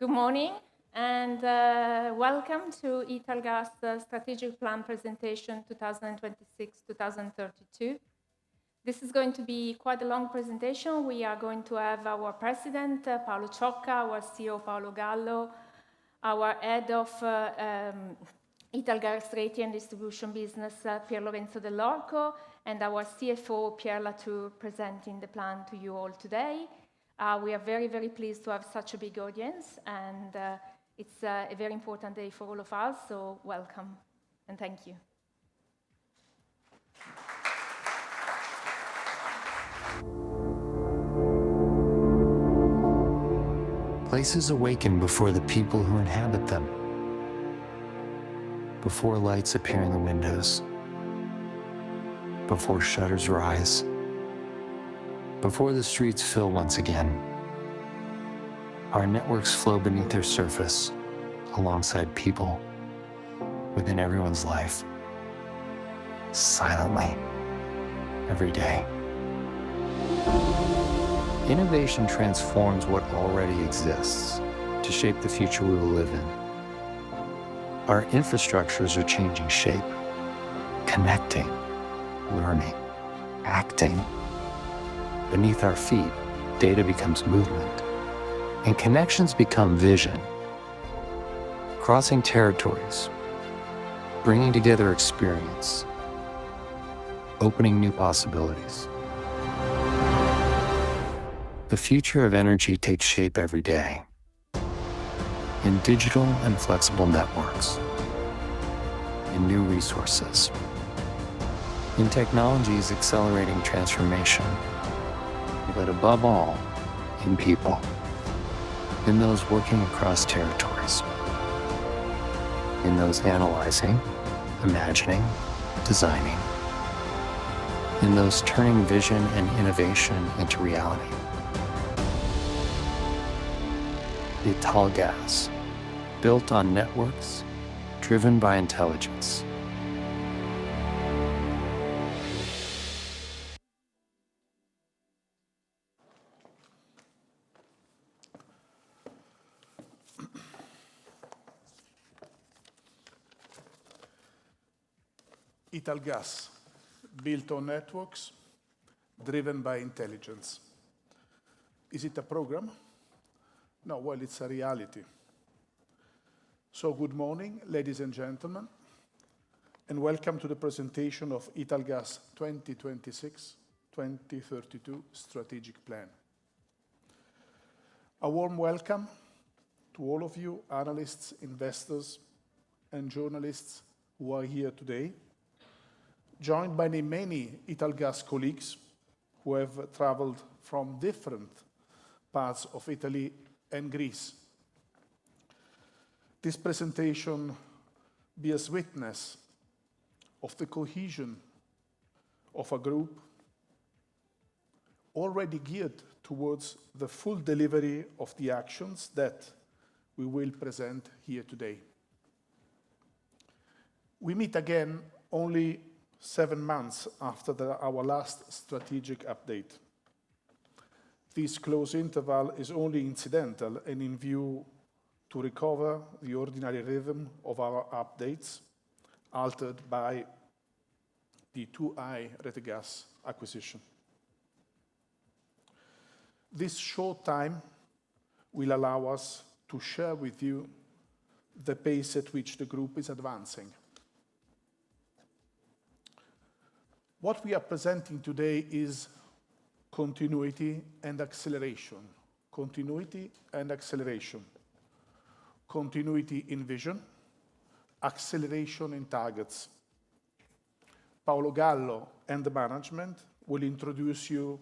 Good morning and welcome to Italgas Strategic Plan presentation 2026-2032. This is going to be quite a long presentation. We are going to have our President, Paolo Ciocca, our CEO, Paolo Gallo, our Head of Italgas Reti and Distribution Business, Pier Lorenzo Dell'Orco, and our CFO, Pierre Latour, presenting the plan to you all today. We are very, very pleased to have such a big audience, and it's a very important day for all of us, so welcome and thank you. Places awaken before the people who inhabit them, before lights appear in the windows, before shutters rise, before the streets fill once again. Our networks flow beneath their surface, alongside people, within everyone's life, silently, every day. Innovation transforms what already exists to shape the future we will live in. Our infrastructures are changing shape, connecting, learning, acting. Beneath our feet, data becomes movement, and connections become vision. Crossing territories, bringing together experience, opening new possibilities. The future of energy takes shape every day in digital and flexible networks, in new resources, in technologies accelerating transformation, but above all, in people, in those working across territories, in those analyzing, imagining, designing, in those turning vision and innovation into reality. Italgas, built on networks, driven by intelligence. Italgas, built on networks, driven by intelligence. Is it a program? No, well, it's a reality. So good morning, ladies and gentlemen, and welcome to the presentation of Italgas 2026-2032 Strategic Plan. A warm welcome to all of you, analysts, investors, and journalists who are here today, joined by many Italgas colleagues who have traveled from different parts of Italy and Greece. This presentation bears witness of the cohesion of a group already geared towards the full delivery of the actions that we will present here today. We meet again only 7 months after our last strategic update. This close interval is only incidental and in view to recover the ordinary rhythm of our updates, altered by the 2i Rete Gas acquisition. This short time will allow us to share with you the pace at which the group is advancing. What we are presenting today is continuity and acceleration. Continuity and acceleration. Continuity in vision, acceleration in targets. Paolo Gallo and the management will introduce you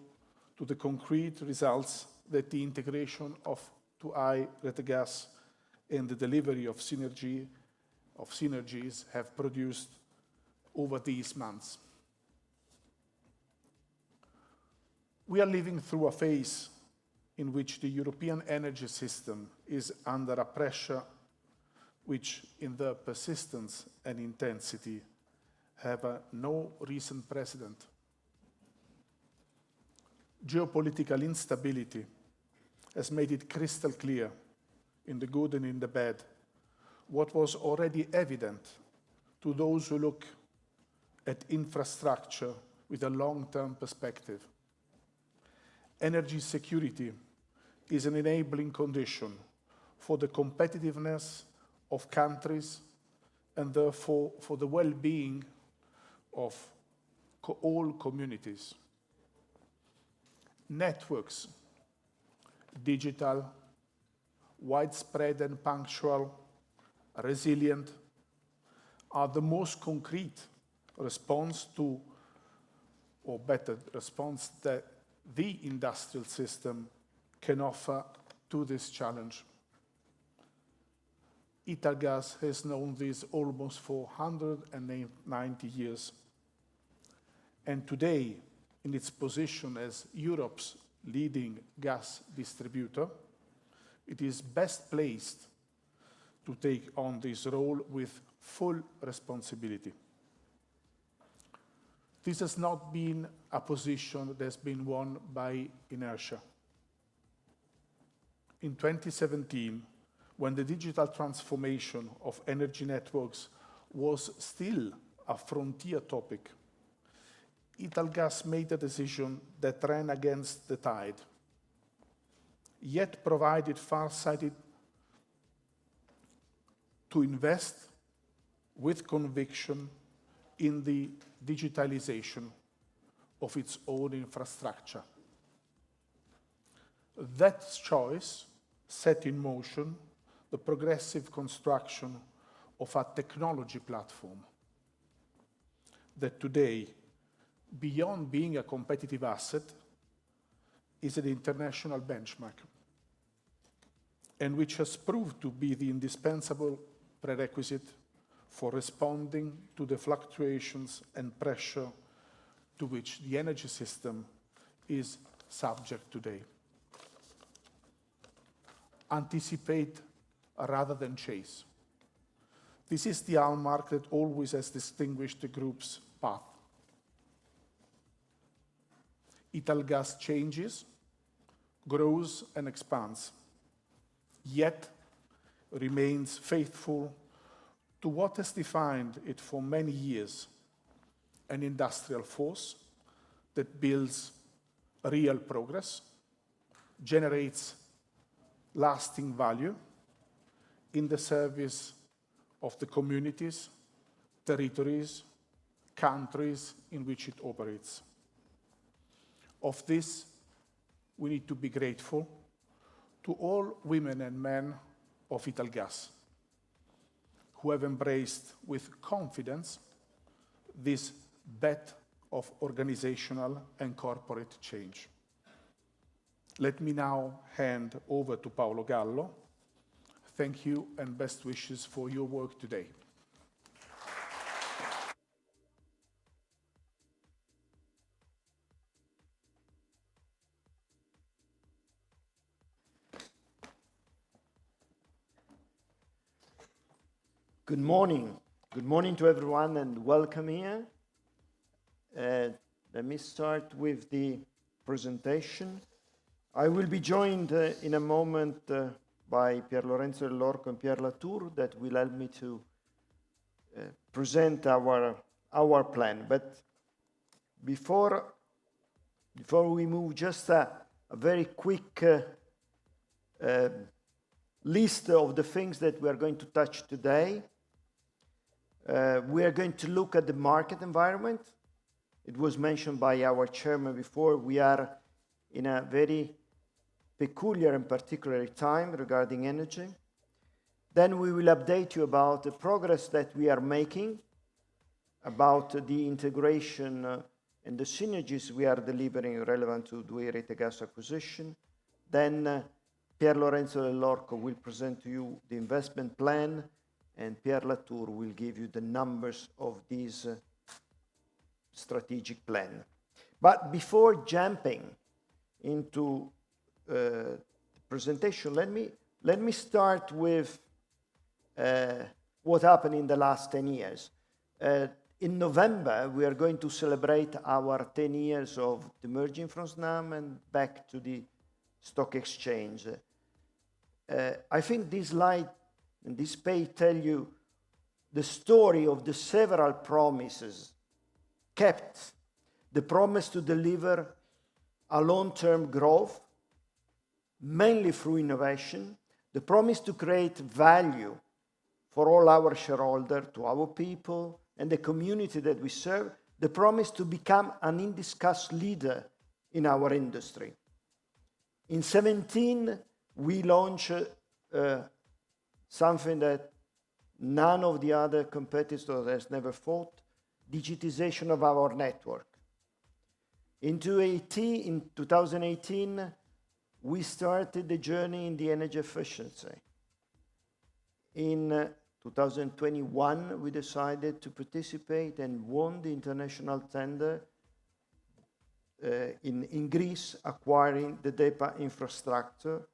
to the concrete results that the integration of 2i Rete Gas and the delivery of synergies have produced over these months. We are living through a phase in which the European energy system is under a pressure which, in their persistence and intensity, have no recent precedent. Geopolitical instability has made it crystal clear in the good and in the bad, what was already evident to those who look at infrastructure with a long-term perspective. Energy security is an enabling condition for the competitiveness of countries and therefore for the well-being of all communities. Networks, digital, widespread and punctual, resilient, are the most concrete response to, or better, response that the industrial system can offer to this challenge. Italgas has known this almost for 190 years. And today, in its position as Europe's leading gas distributor, it is best placed to take on this role with full responsibility. This has not been a position that's been won by inertia. In 2017, when the digital transformation of energy networks was still a frontier topic, Italgas made a decision that ran against the tide, yet provided farsighted to invest with conviction in the digitalization of its own infrastructure. That choice set in motion the progressive construction of a technology platform that today, beyond being a competitive asset, is an international benchmark, and which has proved to be the indispensable prerequisite for responding to the fluctuations and pressure to which the energy system is subject today. Anticipate rather than chase. This is the hallmark that always has distinguished the group's path. Italgas changes, grows and expands, yet remains faithful to what has defined it for many years, an industrial force that builds real progress, generates lasting value in the service of the communities, territories, countries in which it operates. Of this, we need to be grateful to all women and men of Italgas who have embraced with confidence this bet of organizational and corporate change. Let me now hand over to Paolo Gallo. Thank you and best wishes for your work today. Good morning. Good morning to everyone and welcome here. Let me start with the presentation. I will be joined in a moment by Pier Lorenzo Dell'Orco and Pierre Latour that will help me to present our plan. But before we move, just a very quick list of the things that we are going to touch today. We are going to look at the market environment. It was mentioned by our chairman before. We are in a very peculiar and particular time regarding energy. Then we will update you about the progress that we are making, about the integration and the synergies we are delivering relevant to the Rete Gas acquisition. Then Pier Lorenzo Dell'Orco will present to you the investment plan, and Pierre Latour will give you the numbers of this strategic plan. But before jumping into the presentation, let me start with what happened in the last 10 years. In November, we are going to celebrate our 10 years of emerging from Snam and back to the stock exchange. I think this slide and this page tell you the story of the several promises kept. The promise to deliver a long-term growth, mainly through innovation, the promise to create value for all our shareholders, to our people, and the community that we serve, the promise to become an undiscussed leader in our industry. In 2017, we launched something that none of the other competitors has never thought, digitization of our network. In 2018, we started the journey in the energy efficiency. In 2021, we decided to participate and won the international tender in Greece, acquiring the DEPA infrastructure.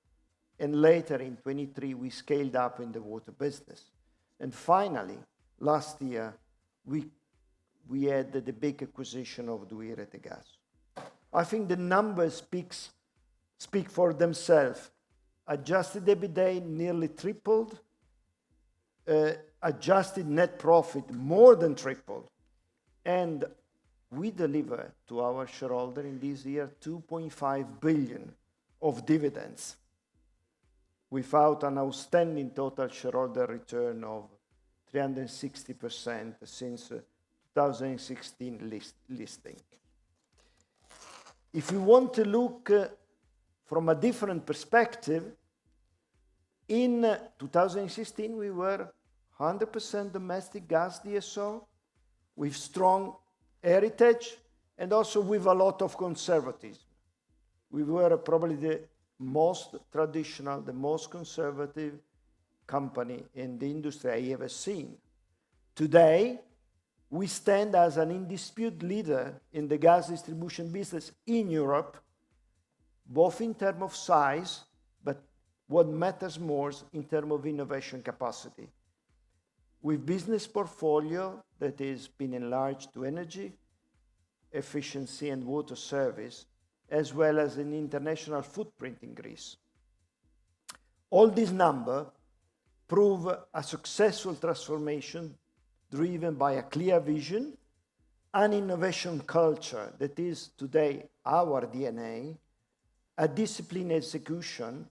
And later in 23, we scaled up in the water business. And finally, last year, we had the big acquisition of 2i Rete Gas. I think the numbers speak for themselves. Adjusted EBITDA nearly tripled, adjusted net profit more than tripled, and we deliver to our shareholder in this year 2.5 billion of dividends, without an outstanding total shareholder return of 360% since 2016 listing. If you want to look from a different perspective, in 2016 we were 100% domestic gas DSO with strong heritage and also with a lot of conservatism. We were probably the most traditional, the most conservative company in the industry I ever seen. Today, we stand as an undisputed leader in the gas distribution business in Europe, both in terms of size, but what matters most in terms of innovation capacity. With business portfolio that has been enlarged to energy, efficiency and water service, as well as an international footprint in Greece. All these numbers prove a successful transformation driven by a clear vision, an innovation culture that is today our DNA, a disciplined execution,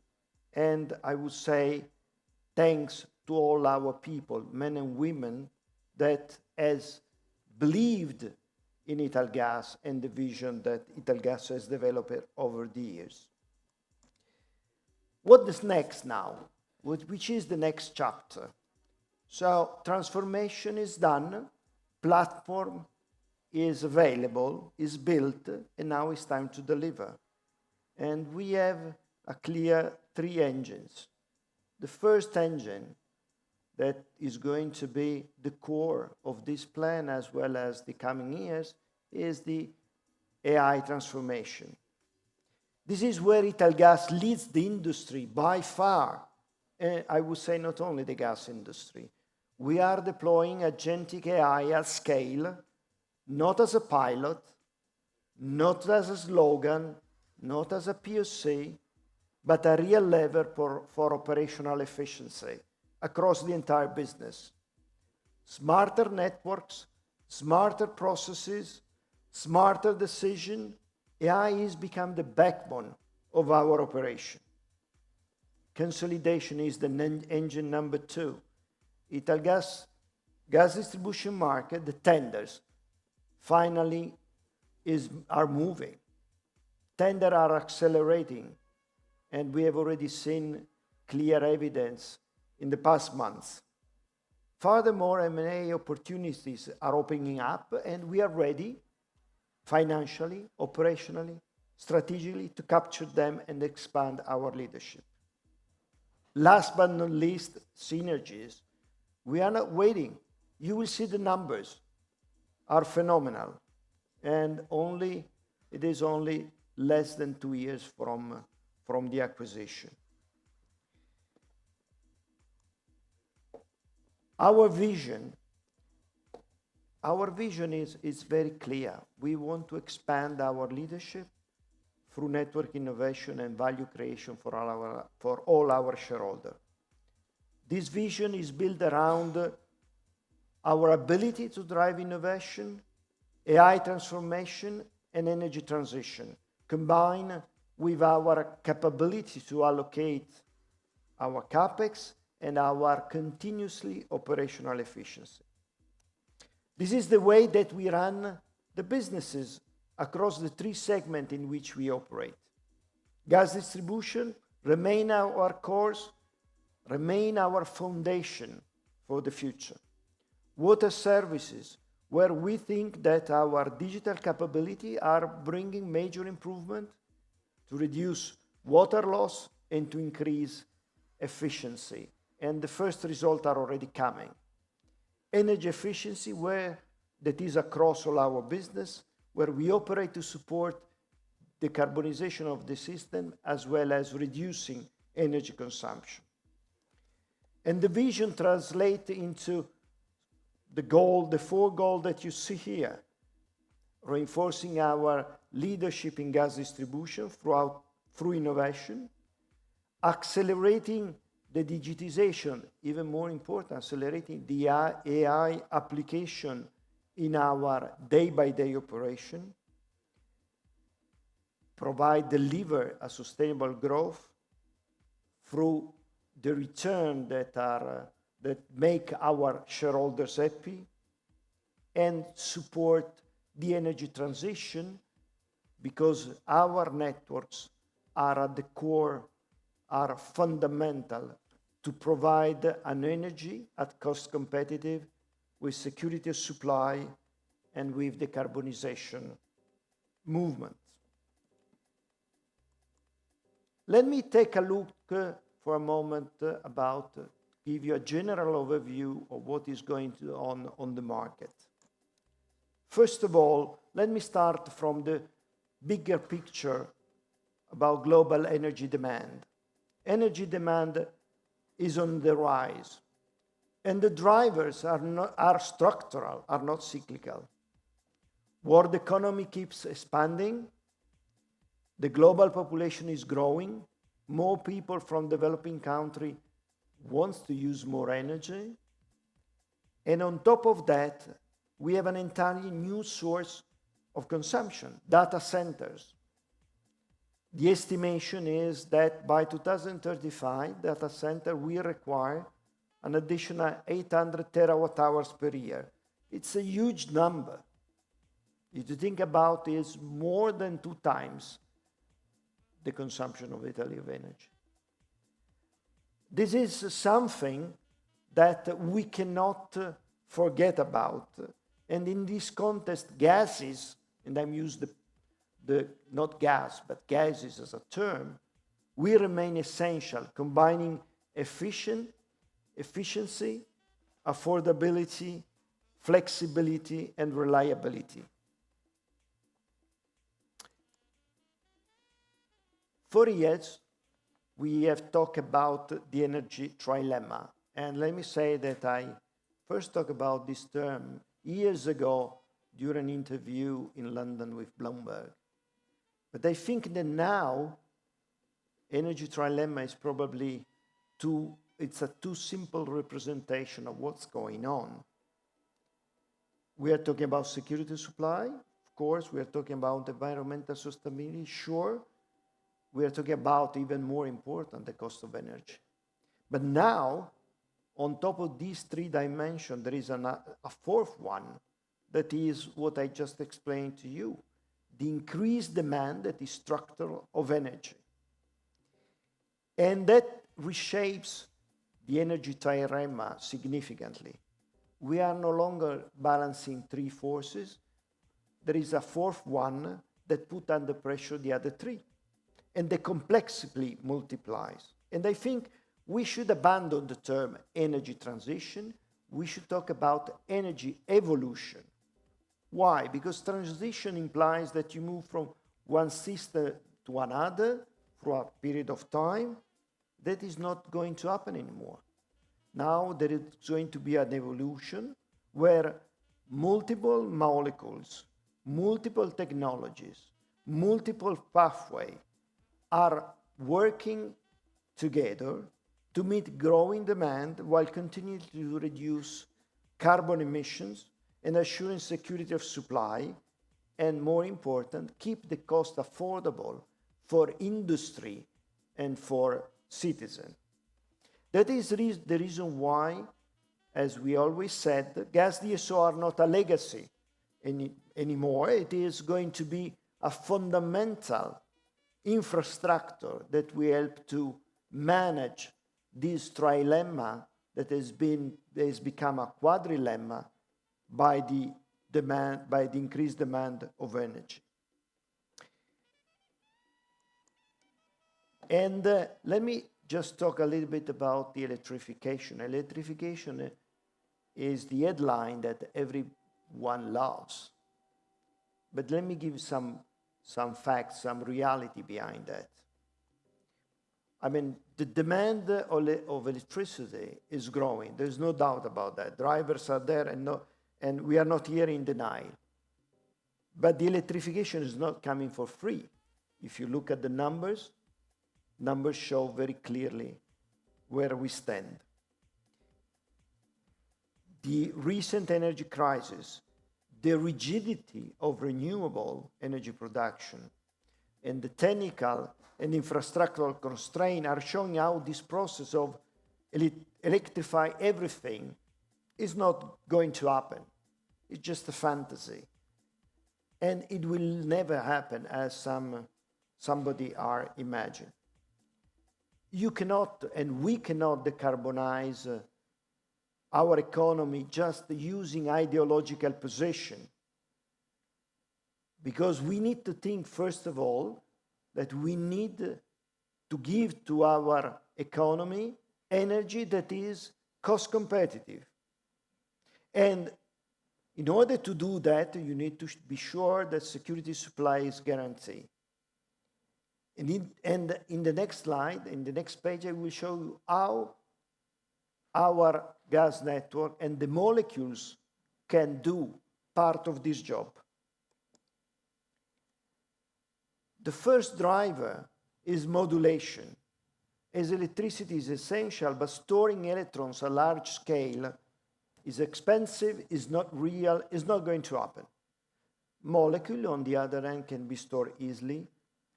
and I would say thanks to all our people, men and women, that has believed in Italgas and the vision that Italgas has developed over the years. What is next now? Which is the next chapter? So transformation is done, platform is available, is built, and now it's time to deliver. And we have a clear 3 engines. The first engine that is going to be the core of this plan as well as the coming years is the AI transformation. This is where Italgas leads the industry by far. And I would say not only the gas industry. We are deploying agentic AI at scale, not as a pilot, not as a slogan, not as a POC, but a real lever for operational efficiency across the entire business. Smarter networks, smarter processes, smarter decision. AI has become the backbone of our operation. Consolidation is the engine number 2. Italgas gas distribution market, the tenders, finally are moving. Tenders are accelerating, and we have already seen clear evidence in the past months. Furthermore, M&A opportunities are opening up, and we are ready financially, operationally, strategically to capture them and expand our leadership. Last but not least, synergies. We are not waiting. You will see the numbers are phenomenal, and it is only less than 2 years from the acquisition. Our vision is very clear. We want to expand our leadership through network innovation and value creation for all our shareholders. This vision is built around our ability to drive innovation, AI transformation, and energy transition, combined with our capability to allocate our CapEx and our continuously operational efficiency. This is the way that we run the businesses across the three segments in which we operate. Gas distribution remain our course, remain our foundation for the future. Water services, where we think that our digital capability are bringing major improvement to reduce water loss and to increase efficiency. And the first results are already coming. Energy efficiency, where that is across all our business, where we operate to support the decarbonization of the system as well as reducing energy consumption. And the vision translates into the goal, the four goals that you see here, reinforcing our leadership in gas distribution through innovation, accelerating the digitization, even more important, accelerating the AI application in our day-by-day operation, deliver a sustainable growth through the return that make our shareholders happy, and support the energy transition, because our networks are at the core, are fundamental to provide an energy at cost competitive, with security of supply, and with decarbonization movement. Let me take a look for a moment give you a general overview of what is going on the market. First of all, let me start from the bigger picture about global energy demand. Energy demand is on the rise, and the drivers are structural, are not cyclical. World economy keeps expanding, the global population is growing, more people from developing countries wants to use more energy, and on top of that, we have an entirely new source of consumption, data centers. The estimation is that by 2035, data center will require an additional 800 terawatt hours per year. It's a huge number. If you think about it, it's more than 2 times the consumption of Italy of energy. This is something that we cannot forget about. And in this context, gases, and I'm using not gas, but gases as a term, will remain essential, combining efficiency, affordability, flexibility, and reliability. For years, we have talked about the energy trilemma. And let me say that I first talked about this term years ago during an interview in London with Bloomberg. But I think that now, energy trilemma is probably it's a too simple representation of what's going on. We are talking about security of supply, of course. We are talking about environmental sustainability, sure. We are talking about, even more important, the cost of energy. But now, on top of these 3 dimensions, there is a fourth one, that is what I just explained to you, the increased demand that is structural of energy. And that reshapes the energy trilemma significantly. We are no longer balancing 3 forces. There is a fourth one that put under pressure the other 3. And the complexity multiplies. And I think we should abandon the term energy transition. We should talk about energy evolution. Why? Because transition implies that you move from one system to another for a period of time. That is not going to happen anymore. Now there is going to be an evolution where multiple molecules, multiple technologies, multiple pathways are working together to meet growing demand while continuing to reduce carbon emissions and assuring security of supply, and more important, keep the cost affordable for industry and for citizens. That is the reason why, as we always said, gas DSO are not a legacy anymore. It is going to be a fundamental infrastructure that will help to manage this trilemma that has become a quadrilemma by the increased demand of energy. And let me just talk a little bit about the electrification. Electrification is the headline that everyone loves. But let me give some facts, some reality behind that. I mean, the demand of electricity is growing. There's no doubt about that. Drivers are there, and we are not here in denial. But the electrification is not coming for free. If you look at the numbers show very clearly where we stand. The recent energy crisis, the rigidity of renewable energy production, and the technical and infrastructural constraints are showing how this process of electrify everything is not going to happen. It's just a fantasy. And it will never happen as somebody are imagining. You cannot, and we cannot decarbonize our economy just using ideological position. Because we need to think, first of all, that we need to give to our economy energy that is cost competitive. And in order to do that, you need to be sure that security supply is guaranteed. And in the next slide, in the next page, I will show you how our gas network and the molecules can do part of this job. The first driver is modulation. As electricity is essential, but storing electrons at large scale is expensive, is not real, is not going to happen. Molecule, on the other hand, can be stored easily.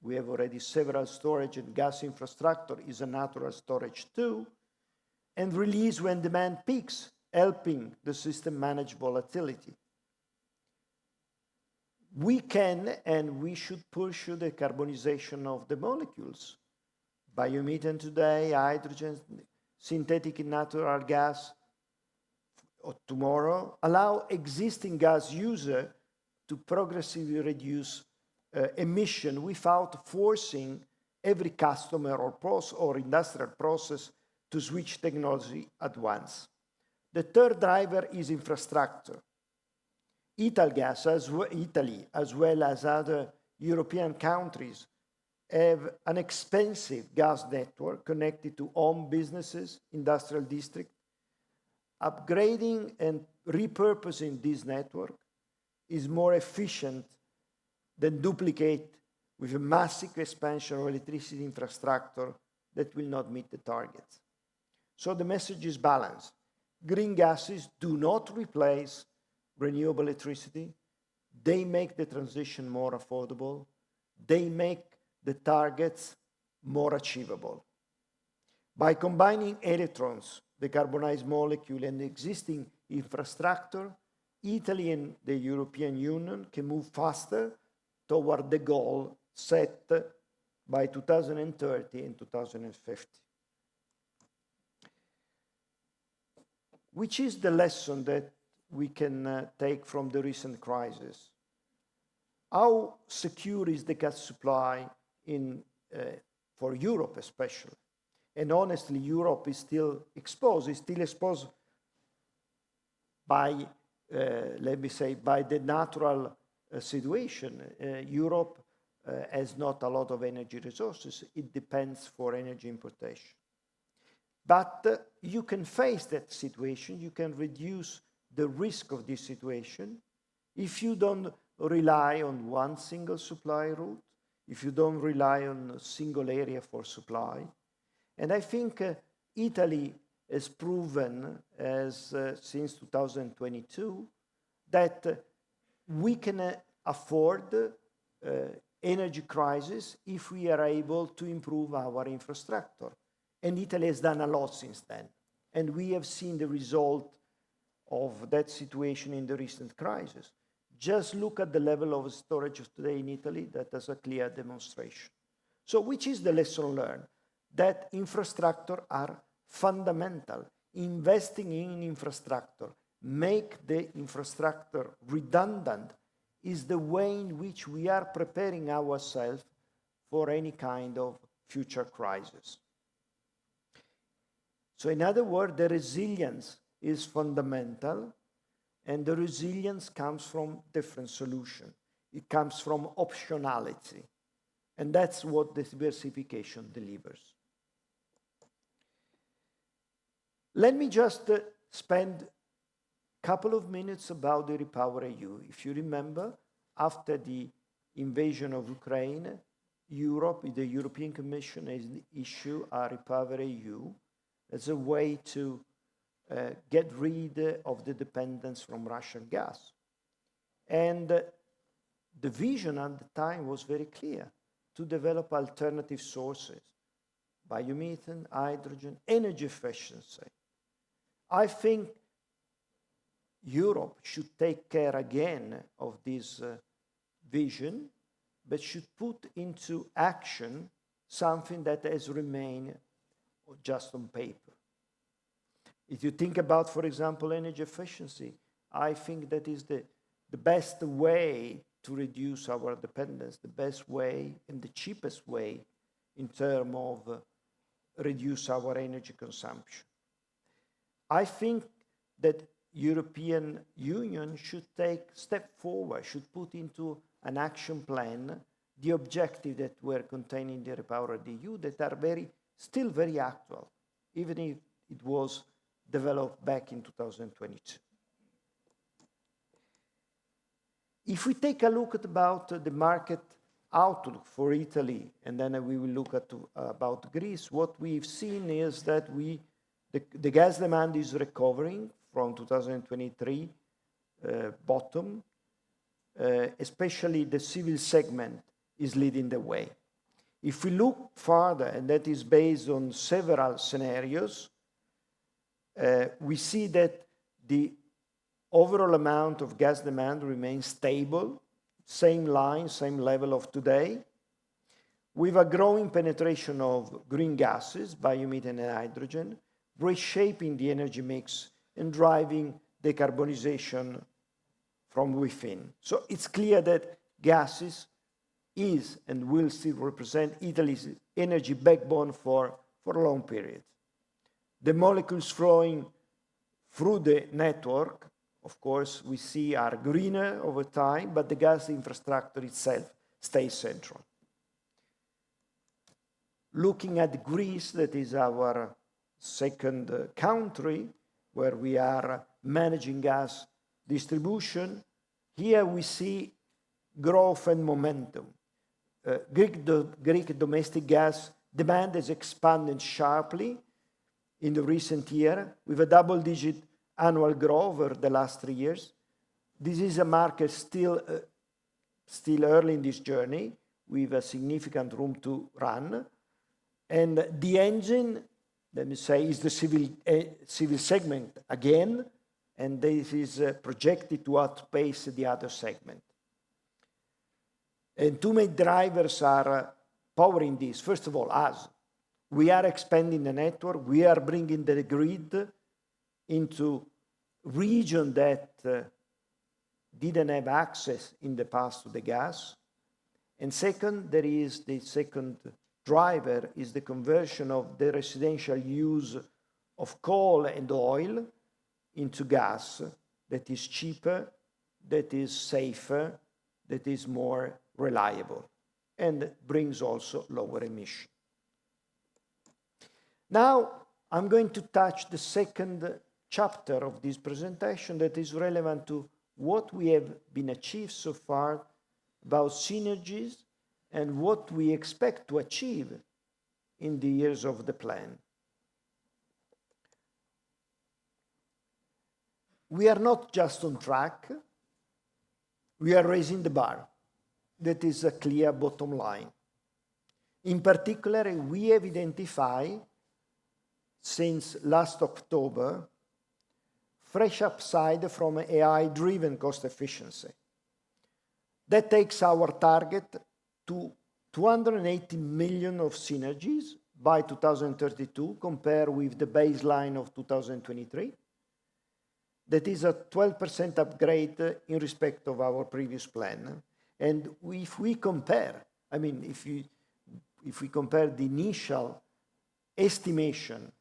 We have already several storage, and gas infrastructure is a natural storage too, and release when demand peaks, helping the system manage volatility. We can and we should pursue the carbonization of the molecules. Biomethane today, hydrogen, synthetic natural gas tomorrow, allow existing gas user to progressively reduce emission without forcing every customer or industrial process to switch technology at once. The third driver is infrastructure. Italgas, Italy, as well as other European countries, have an expensive gas network connected to home businesses, industrial districts. Upgrading and repurposing this network is more efficient than duplicate with a massive expansion of electricity infrastructure that will not meet the targets. So the message is balanced. Green gases do not replace renewable electricity. They make the transition more affordable. They make the targets more achievable. By combining electrons, the carbonized molecule, and the existing infrastructure, Italy and the European Union can move faster toward the goal set by 2030 and 2050. Which is the lesson that we can take from the recent crisis? How secure is the gas supply for Europe especially? And honestly, Europe is still exposed by, let me say, by the natural situation. Europe has not a lot of energy resources. It depends for energy importation. But you can face that situation. You can reduce the risk of this situation if you don't rely on one single supply route, if you don't rely on a single area for supply. And I think Italy has proven, since 2022, that we can afford energy crisis if we are able to improve our infrastructure. And Italy has done a lot since then. And we have seen the result of that situation in the recent crisis. Just look at the level of storage today in Italy. That is a clear demonstration. So which is the lesson learned? That infrastructure are fundamental. Investing in infrastructure, make the infrastructure redundant, is the way in which we are preparing ourselves for any kind of future crisis. So in other words, the resilience is fundamental, and the resilience comes from different solutions. It comes from optionality, and that's what the diversification delivers. Let me just spend a couple of minutes about the REPowerEU. If you remember, after the invasion of Ukraine, Europe, the European Commission has issued a REPowerEU as a way to get rid of the dependence from Russian gas. And the vision at the time was very clear, to develop alternative sources, biomethane, hydrogen, energy efficiency. I think Europe should take care again of this vision, but should put into action something that has remained just on paper. If you think about, for example, energy efficiency, I think that is the best way to reduce our dependence, the best way and the cheapest way in terms of reduce our energy consumption. I think that European Union should take a step forward, should put into an action plan the objectives that were contained in the REPowerEU that are still very actual, even if it was developed back in 2022. If we take a look at about the market outlook for Italy, and then we will look at about Greece, what we've seen is that the gas demand is recovering from 2023 bottom, especially the civil segment is leading the way. If we look further, and that is based on several scenarios, we see that the overall amount of gas demand remains stable, same line, same level of today, with a growing penetration of green gases, biomethane and hydrogen, reshaping the energy mix and driving decarbonization from within. So it's clear that gases is and will still represent Italy's energy backbone for a long period. The molecules flowing through the network, of course, we see are greener over time, but the gas infrastructure itself stays central. Looking at Greece, that is our second country, where we are managing gas distribution, here we see growth and momentum. Greek domestic gas demand has expanded sharply in the recent year, with a double-digit annual growth over the last 3 years. This is a market still early in this journey, with a significant room to run. And the engine, let me say, is the civil segment again, and this is projected to outpace the other segment. And two main drivers are powering this. First of all, us. We are expanding the network. We are bringing the grid into regions that didn't have access in the past to the gas. And second, there is the second driver is the conversion of the residential use of coal and oil into gas that is cheaper, that is safer, that is more reliable, and brings also lower emission. Now, I'm going to touch the second chapter of this presentation that is relevant to what we have been achieved so far about synergies and what we expect to achieve in the years of the plan. We are not just on track, we are raising the bar. That is a clear bottom line. In particular, we have identified, since last October, fresh upside from AI-driven cost efficiency. That takes our target to 280 million of synergies by 2032, compared with the baseline of 2023. That is a 12% upgrade in respect of our previous plan. And if we compare, I mean, if we compare the initial estimation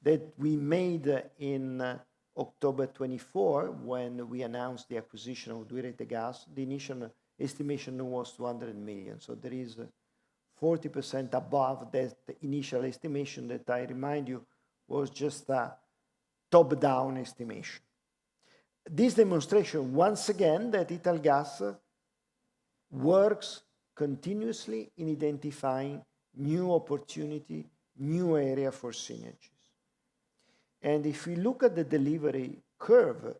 that we made in October 24, when we announced the acquisition of 2i Rete Gas, the initial estimation was 200 million. So there is 40% above that initial estimation that, I remind you, was just a top-down estimation. This demonstration, once again, that Italgas works continuously in identifying new opportunity, new area for synergies. And if we look at the delivery curve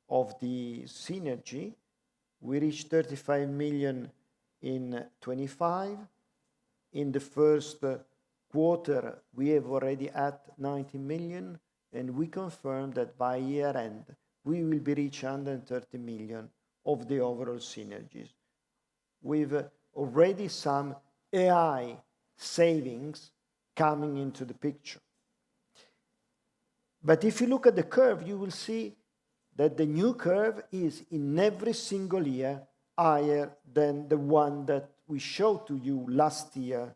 of the synergy, we reached 35 million in 25. In the first quarter, we have already at 90 million, and we confirm that by year end, we will be reaching 130 million of the overall synergies, with already some AI savings coming into the picture. But if you look at the curve, you will see that the new curve is in every single year higher than the one that we showed to you last year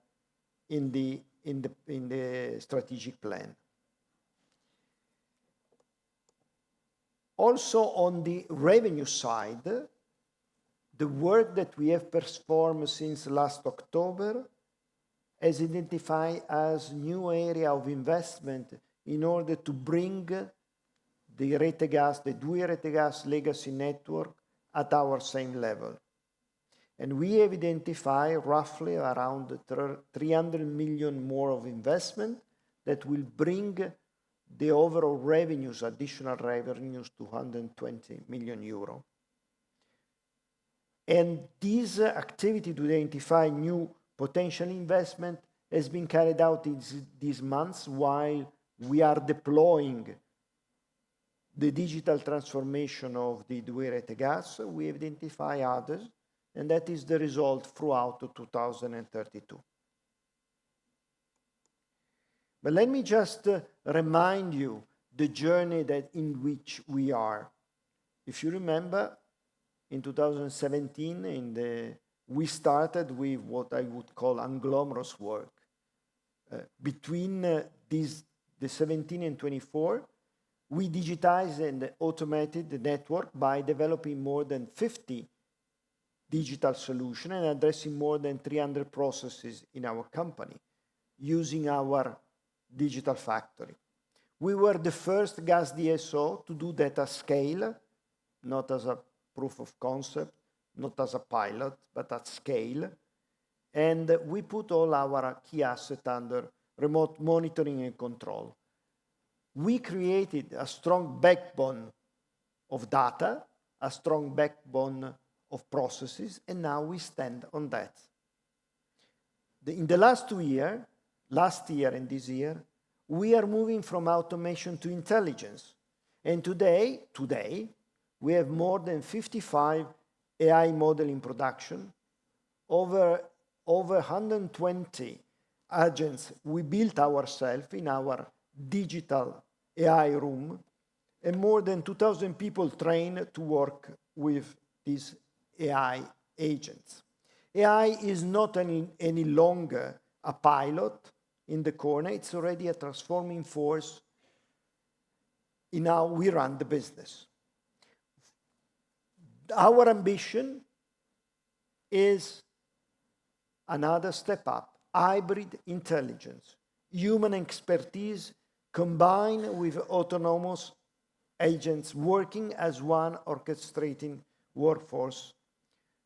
in the strategic plan. Also, on the revenue side, the work that we have performed since last October has identified as new area of investment in order to bring the Rete Gas, the 2i Rete Gas legacy network at our same level. And we have identified roughly around 300 million more of investment that will bring the overall revenues, additional revenues, to 120 million euro. And this activity to identify new potential investment has been carried out these months while we are deploying the digital transformation of the 2i Rete Gas. We identify others, and that is the result throughout 2032. But let me just remind you the journey in which we are. If you remember, in 2017, we started with what I would call unglamorous work. Between the 17 and 24, we digitized and automated the network by developing more than 50 digital solutions and addressing more than 300 processes in our company using our digital factory. We were the first gas DSO to do that at scale, not as a proof of concept, not as a pilot, but at scale. And we put all our key assets under remote monitoring and control. We created a strong backbone of data, a strong backbone of processes, and now we stand on that. In the last 2 years, last year and this year, we are moving from automation to intelligence. And today, we have more than 55 AI models in production, over 120 agents we built ourselves in our digital AI room, and more than 2,000 people trained to work with these AI agents. AI is not any longer a pilot in the corner, it's already a transforming force in how we run the business. Our ambition is another step up, hybrid intelligence, human expertise combined with autonomous agents working as one orchestrating workforce,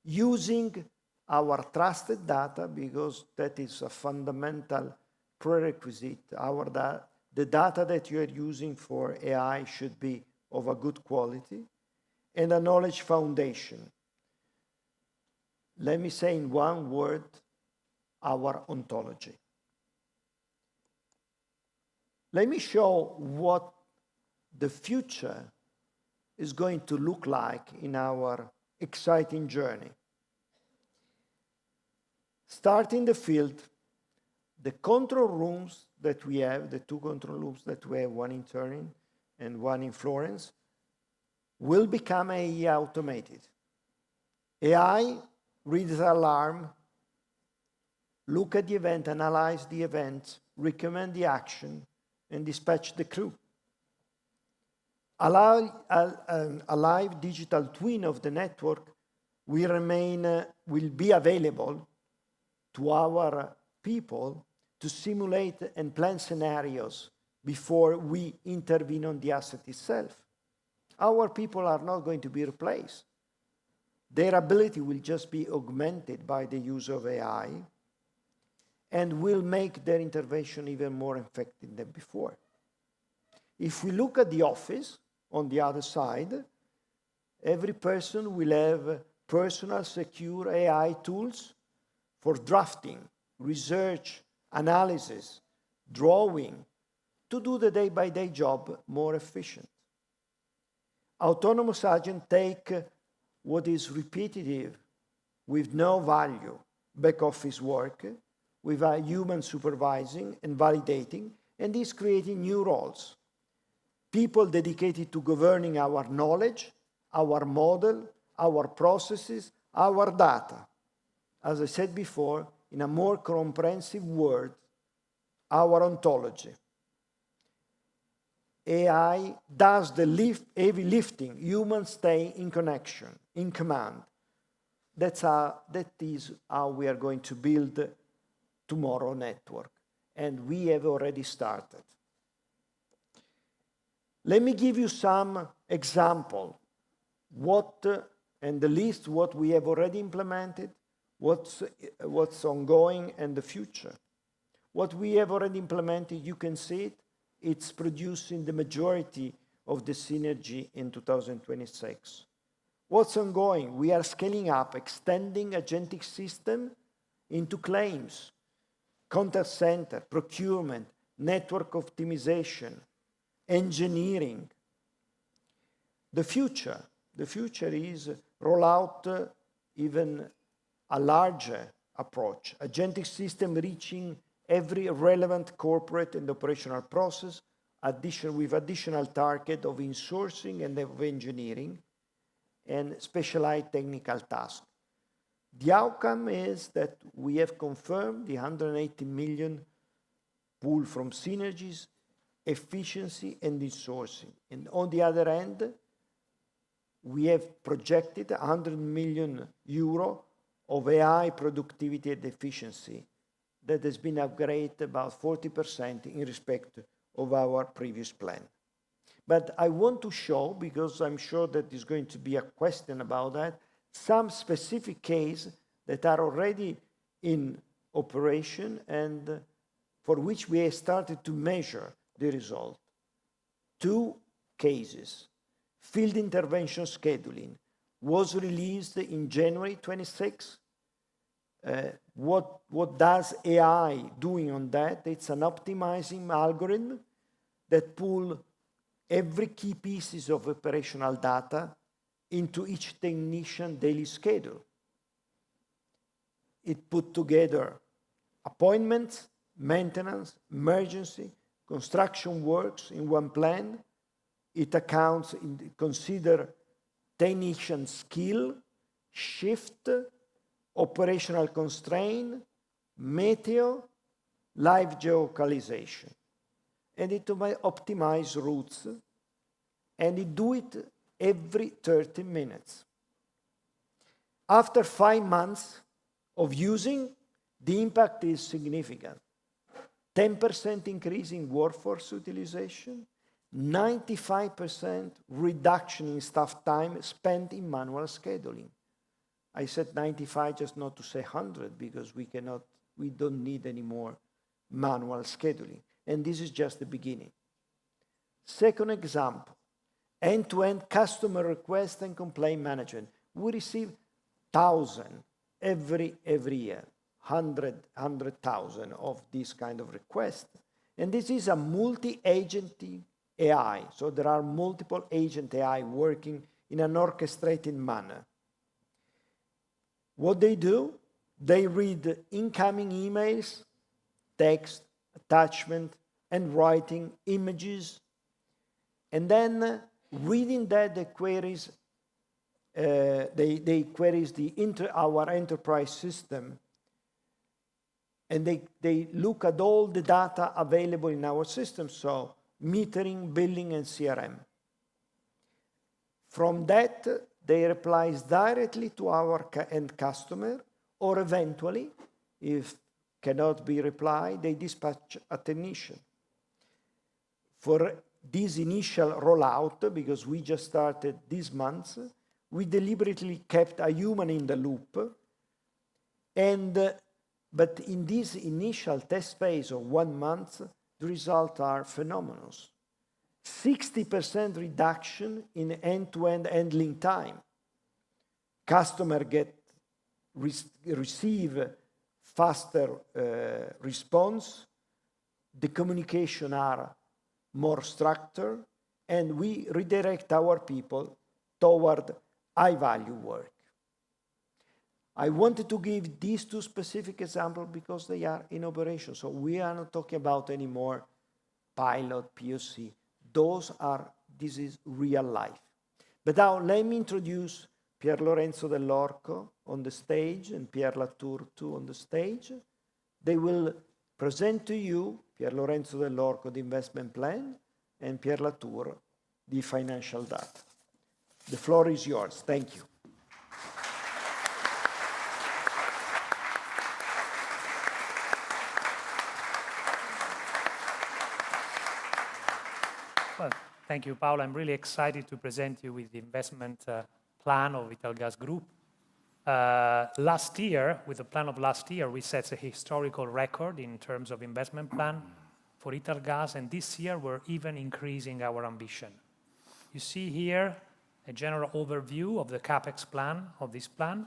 using our trusted data, because that is a fundamental prerequisite. The data that you are using for AI should be of a good quality, and a knowledge foundation. Let me say in one word, our ontology. Let me show what the future is going to look like in our exciting journey. Start in the field, the control rooms that we have, the two control rooms that we have, one in Turin and one in Florence, will become AI automated. AI reads the alarm, look at the event, analyze the event, recommend the action, and dispatch the crew. A live digital twin of the network will be available to our people to simulate and plan scenarios before we intervene on the asset itself. Our people are not going to be replaced. Their ability will just be augmented by the use of AI and will make their intervention even more effective than before. If we look at the office, on the other side, every person will have personal, secure AI tools for drafting, research, analysis, drawing, to do the day-by-day job more efficient. Autonomous agents take what is repetitive with no value, back office work, with a human supervising and validating, and is creating new roles. People dedicated to governing our knowledge, our model, our processes, our data. As I said before, in a more comprehensive word, our ontology. AI does the heavy lifting. Humans stay in connection, in command. That is how we are going to build tomorrow network. And we have already started. Let me give you some example. And the list what we have already implemented, what's ongoing, and the future. What we have already implemented, you can see it. It's producing the majority of the synergy in 2026. What's ongoing? We are scaling up, extending agentic system into claims, contact center, procurement, network optimization, engineering. The future is roll out even a larger approach. Agentic system reaching every relevant corporate and operational process, with additional target of insourcing and of engineering and specialized technical tasks. The outcome is that we have confirmed the 180 million pool from synergies, efficiency, and insourcing. And on the other end, we have projected 100 million euro of AI productivity and efficiency that has been upgraded about 40% in respect of our previous plan. But I want to show, because I'm sure that there's going to be a question about that, some specific cases that are already in operation and for which we have started to measure the result. 2 cases. Field intervention scheduling was released in January 26. What does AI doing on that? It's an optimizing algorithm that pull every key pieces of operational data into each technician daily schedule. It put together appointments, maintenance, emergency, construction works in one plan. It consider technician skill, shift, operational constraint, meteo, live geocalization. And it might optimize routes, and it do it every 30 minutes. After 5 months of using, the impact is significant. 10% increase in workforce utilization, 95% reduction in staff time spent in manual scheduling. I said 95 just not to say 100 because we don't need any more manual scheduling. And this is just the beginning. Second example, end-to-end customer request and complaint management. We receive 1,000 every year, 100,000 of this kind of requests. And this is a multi-agent AI. So there are multiple agent AI working in an orchestrated manner. What they do, they read incoming emails, text, attachment, and writing images. And then reading that, the queries, they queries our enterprise system. And they look at all the data available in our system, so metering, billing, and CRM. From that, they reply directly to our end customer, or eventually, if cannot be replied, they dispatch a technician. For this initial rollout, because we just started this month, we deliberately kept a human in the loop, but in this initial test phase of 1 month, the results are phenomenal. 60% reduction in end-to-end handling time. Customer receive faster response. The communication are more structured, and we redirect our people toward high-value work. I wanted to give these two specific examples because they are in operation. So we are not talking about any more pilot, POC. This is real life. But now let me introduce Pier Lorenzo Dell'Orco on the stage and Pierre Latour too on the stage. They will present to you, Pier Lorenzo Dell'Orco, the investment plan, and Pierre Latour, the financial data. The floor is yours. Thank you. Well, thank you, Paolo. I'm really excited to present you with the investment plan of Italgas Group. Last year, with the plan of last year, we set a historical record in terms of investment plan for Italgas, and this year we're even increasing our ambition. You see here a general overview of the CapEx plan of this plan.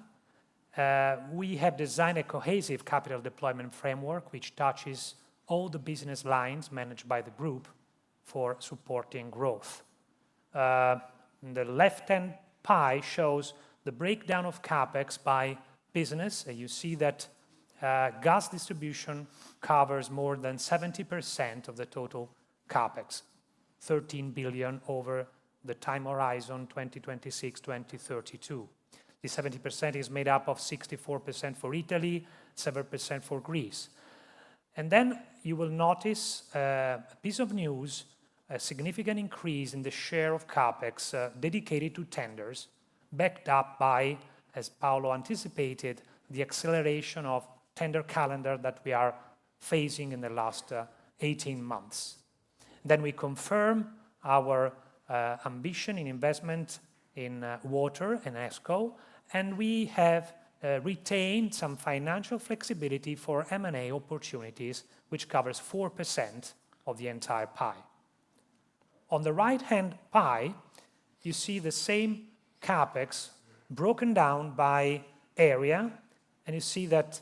We have designed a cohesive capital deployment framework which touches all the business lines managed by the group for supporting growth. The left-hand pie shows the breakdown of CapEx by business. You see that gas distribution covers more than 70% of the total CapEx, 13 billion over the time horizon 2026-2032. The 70% is made up of 64% for Italy, 7% for Greece. And then you will notice a piece of news, a significant increase in the share of CapEx dedicated to tenders, backed up by, as Paolo anticipated, the acceleration of tender calendar that we are facing in the last 18 months. Then we confirm our ambition in investment in water and ESCO, and we have retained some financial flexibility for M&A opportunities, which covers 4% of the entire pie. On the right-hand pie, you see the same CapEx broken down by area, and you see that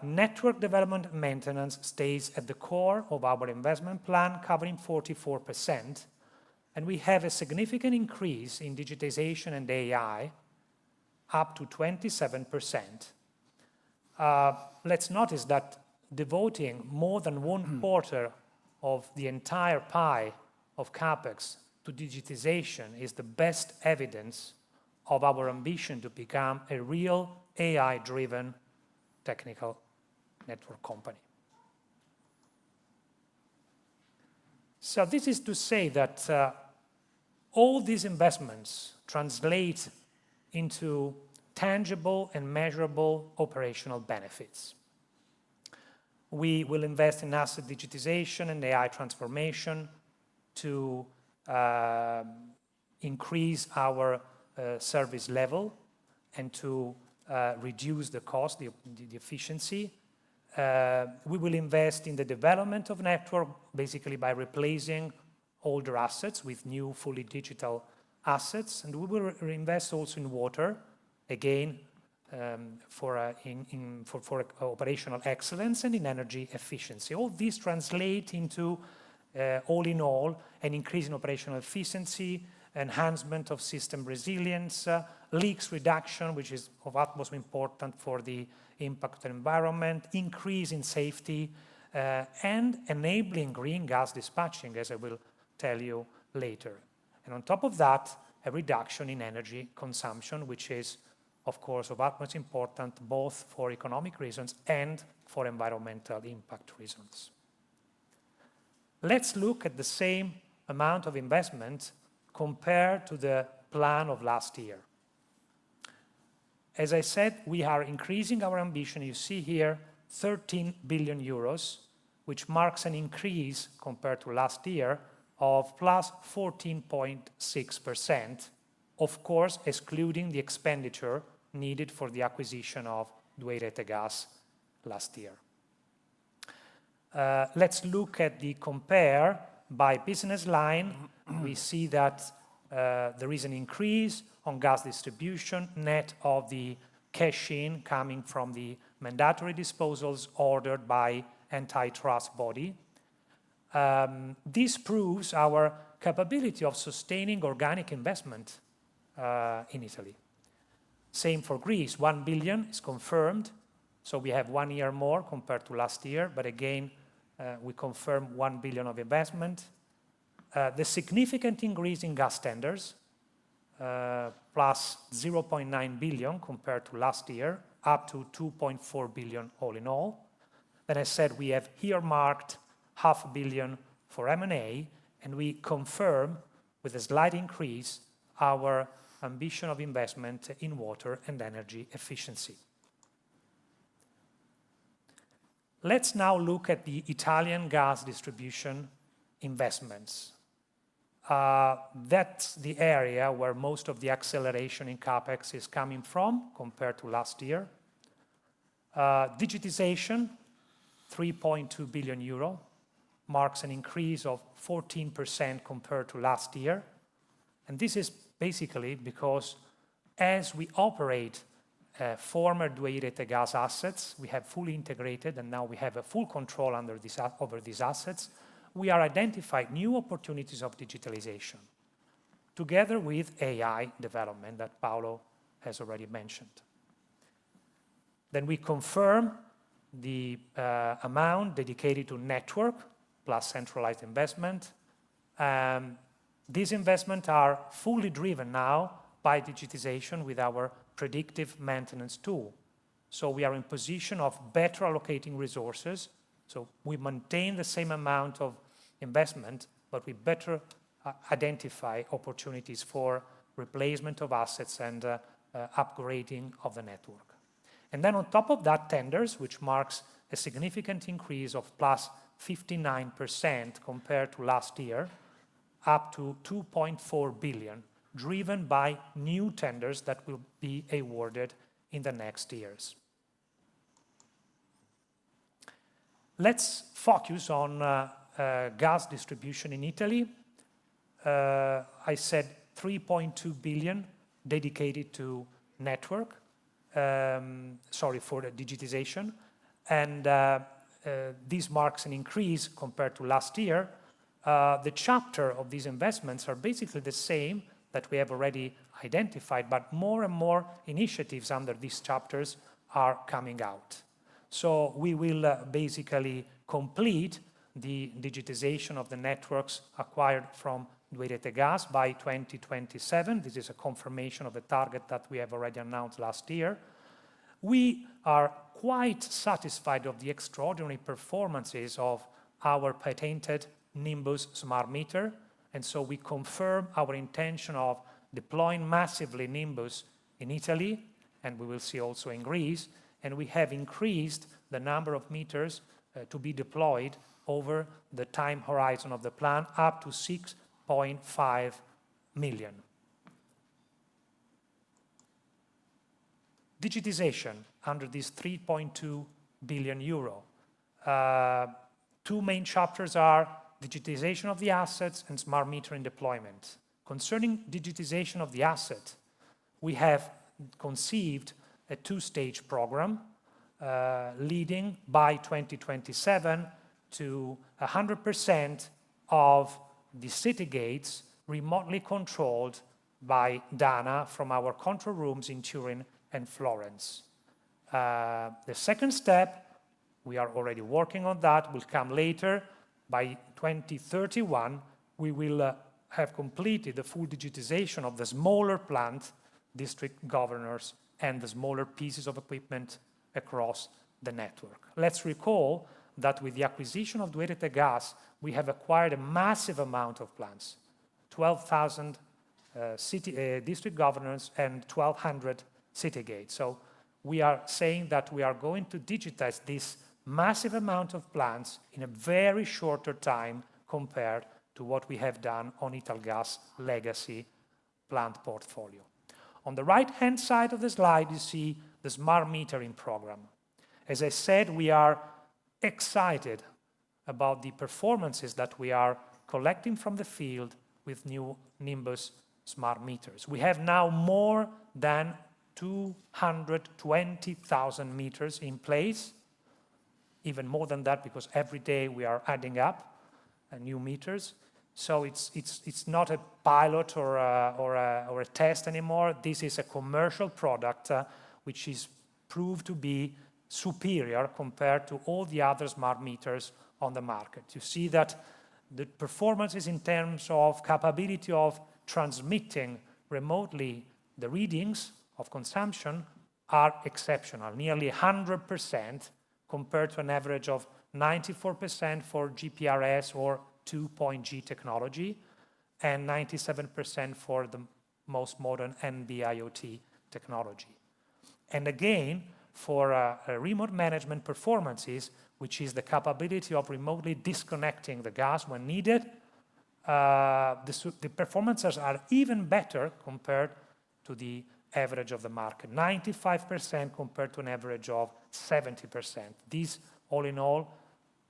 network development and maintenance stays at the core of our investment plan, covering 44%, and we have a significant increase in digitization and AI, up to 27%. Let's notice that devoting more than 1/4 of the entire pie of CapEx to digitization is the best evidence of our ambition to become a real AI-driven technical network company. So this is to say that all these investments translate into tangible and measurable operational benefits. We will invest in asset digitization and AI transformation. to increase our service level and to reduce the cost, the efficiency. We will invest in the development of network, basically by replacing older assets with new fully digital assets. And we will invest also in water, again, for operational excellence and in energy efficiency. All these translate into, all in all, an increase in operational efficiency, enhancement of system resilience, leaks reduction, which is of utmost importance for the impact on environment, increase in safety, and enabling green gas dispatching, as I will tell you later. And on top of that, a reduction in energy consumption, which is, of course, of utmost importance both for economic reasons and for environmental impact reasons. Let's look at the same amount of investment compared to the plan of last year. As I said, we are increasing our ambition. You see here 13 billion euros, which marks an increase compared to last year of plus 14.6%, of course, excluding the expenditure needed for the acquisition of 2i Rete Gas last year. Let's look at the compare by business line. We see that there is an increase on gas distribution, net of the cash-in coming from the mandatory disposals ordered by antitrust body. This proves our capability of sustaining organic investment in Italy. Same for Greece, 1 billion is confirmed, so we have 1 year more compared to last year, but again, we confirm 1 billion of investment. The significant increase in gas tenders, plus 0.9 billion compared to last year, up to 2.4 billion all in all. Then I said we have earmarked 500 million for M&A, and we confirm with a slight increase our ambition of investment in water and energy efficiency. Let's now look at the Italian gas distribution investments. That's the area where most of the acceleration in CapEx is coming from compared to last year. Digitization, 3.2 billion euro, marks an increase of 14% compared to last year. And this is basically because as we operate former 2i Rete Gas assets, we have fully integrated and now we have a full control over these assets. We are identifying new opportunities of digitalization together with AI development that Paolo has already mentioned. Then we confirm the amount dedicated to network plus centralized investment. These investments are fully driven now by digitization with our predictive maintenance tool. So we are in position of better allocating resources. So we maintain the same amount of investment, but we better identify opportunities for replacement of assets and upgrading of the network. And then on top of that, tenders, which marks a significant increase of plus 59% compared to last year, up to 2.4 billion, driven by new tenders that will be awarded in the next years. Let's focus on gas distribution in Italy. I said 3.2 billion dedicated to network, for the digitization. And this marks an increase compared to last year. The chapter of these investments are basically the same that we have already identified, but more and more initiatives under these chapters are coming out. So we will basically complete the digitization of the networks acquired from 2i Rete Gas by 2027. This is a confirmation of the target that we have already announced last year. We are quite satisfied of the extraordinary performances of our patented Nimbus smart meter. And so we confirm our intention of deploying massively Nimbus in Italy, and we will see also in Greece. And we have increased the number of meters to be deployed over the time horizon of the plan, up to 6.5 million. Digitization under this 3.2 billion euro. Two main chapters are digitization of the assets and smart metering deployment. Concerning digitization of the asset, we have conceived a two-stage program leading by 2027 to 100% of the city gates remotely controlled by DANA from our control rooms in Turin and Florence. The second step, we are already working on that, will come later. By 2031, we will have completed the full digitization of the smaller plant, district governors, and the smaller pieces of equipment across the network. Let's recall that with the acquisition of 2 Rete Gas, we have acquired a massive amount of plants, 12,000 district governors and 1,200 city gates. So we are saying that we are going to digitize this massive amount of plants in a very shorter time compared to what we have done on Italgas legacy plant portfolio. On the right-hand side of the slide, you see the smart metering program. As I said, we are excited about the performances that we are collecting from the field with new Nimbus smart meters. We have now more than 220,000 meters in place, even more than that because every day we are adding up new meters. So it's not a pilot or a test anymore. This is a commercial product which is proved to be superior compared to all the other smart meters on the market. You see that the performances in terms of capability of transmitting remotely the readings of consumption are exceptional, nearly 100% compared to an average of 94% for GPRS or 2.G technology and 97% for the most modern NB-IoT technology. And again, for remote management performances, which is the capability of remotely disconnecting the gas when needed, the performances are even better compared to the average of the market, 95% compared to an average of 70%. These, all in all,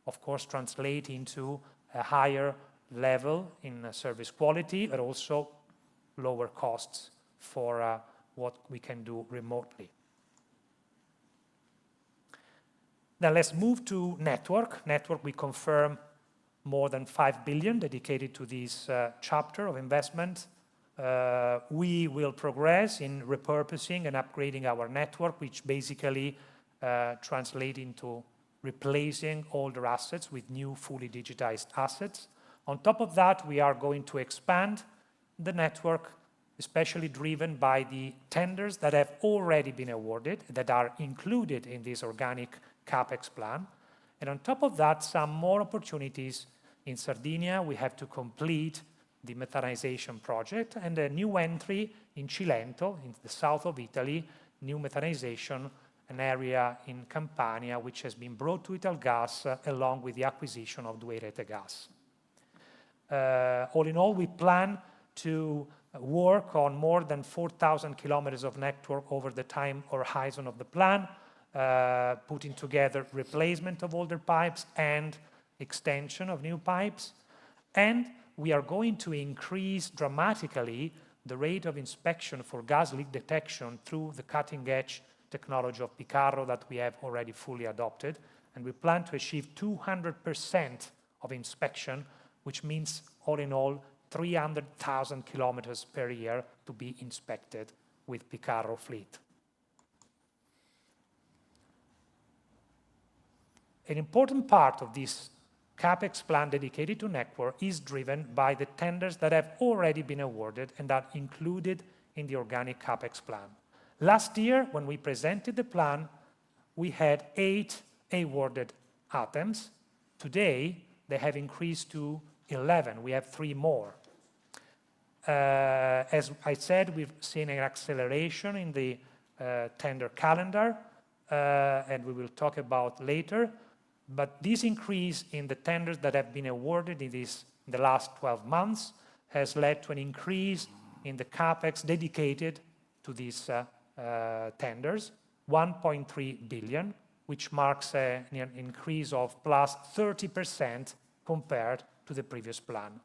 of course, translate into a higher level in service quality, but also lower costs for what we can do remotely. Now let's move to network. Network, we confirm more than 5 billion dedicated to this chapter of investment. We will progress in repurposing and upgrading our network, which basically translate into replacing older assets with new fully digitized assets. On top of that, we are going to expand the network, especially driven by the tenders that have already been awarded, that are included in this organic CapEx plan. And on top of that, some more opportunities in Sardinia. We have to complete the methanization project, and a new entry in Cilento, in the south of Italy, new methanization, an area in Campania which has been brought to Italgas along with the acquisition of 2 Rete Gas. All in all, we plan to work on more than 4,000 kilometers of network over the time horizon of the plan, putting together replacement of older pipes and extension of new pipes. And we are going to increase dramatically the rate of inspection for gas leak detection through the cutting-edge technology of Picarro that we have already fully adopted. And we plan to achieve 200% of inspection, which means, all in all, 300,000 kilometers per year to be inspected with Picarro fleet. An important part of this CapEx plan dedicated to network is driven by the tenders that have already been awarded and are included in the organic CapEx plan. Last year, when we presented the plan, we had 8 awarded items. Today, they have increased to 11. We have 3 more. As I said, we've seen an acceleration in the tender calendar, and we will talk about later. But this increase in the tenders that have been awarded in the last 12 months has led to an increase in the capex dedicated to these tenders, 1.3 billion, which marks an increase of plus 30% compared to the previous plan.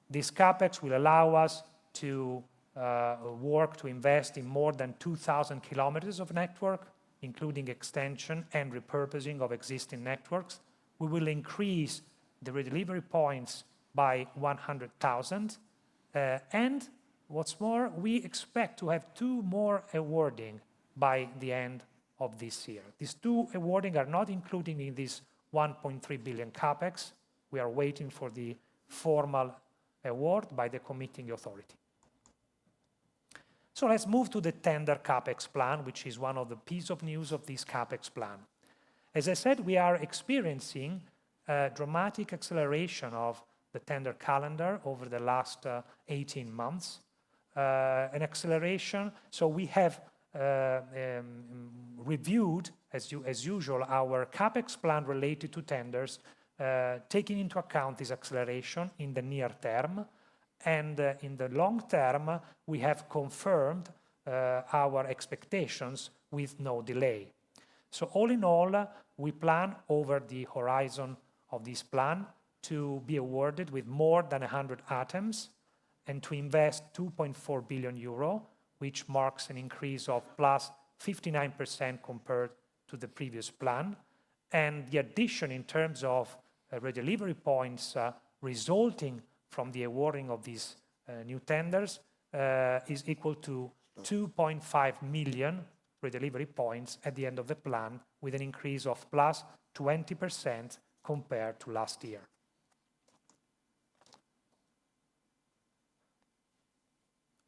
This capex will allow us to work to invest in more than 2,000 kilometers of network, including extension and repurposing of existing networks. We will increase the redelivery points by 100,000. And what's more, we expect to have 2 more awarding by the end of this year. These 2 awarding are not included in this 1.3 billion capex. We are waiting for the formal award by the committing authority. So let's move to the tender capex plan, which is one of the pieces of news of this capex plan. As I said, we are experiencing a dramatic acceleration of the tender calendar over the last 18 months. An acceleration, so we have reviewed, as usual, our capex plan related to tenders, taking into account this acceleration in the near term. And in the long term, we have confirmed our expectations with no delay. So all in all, we plan over the horizon of this plan to be awarded with more than 100 items and to invest 2.4 billion euro, which marks an increase of plus 59% compared to the previous plan. And the addition in terms of redelivery points resulting from the awarding of these new tenders is equal to 2.5 million redelivery points at the end of the plan, with an increase of plus 20% compared to last year.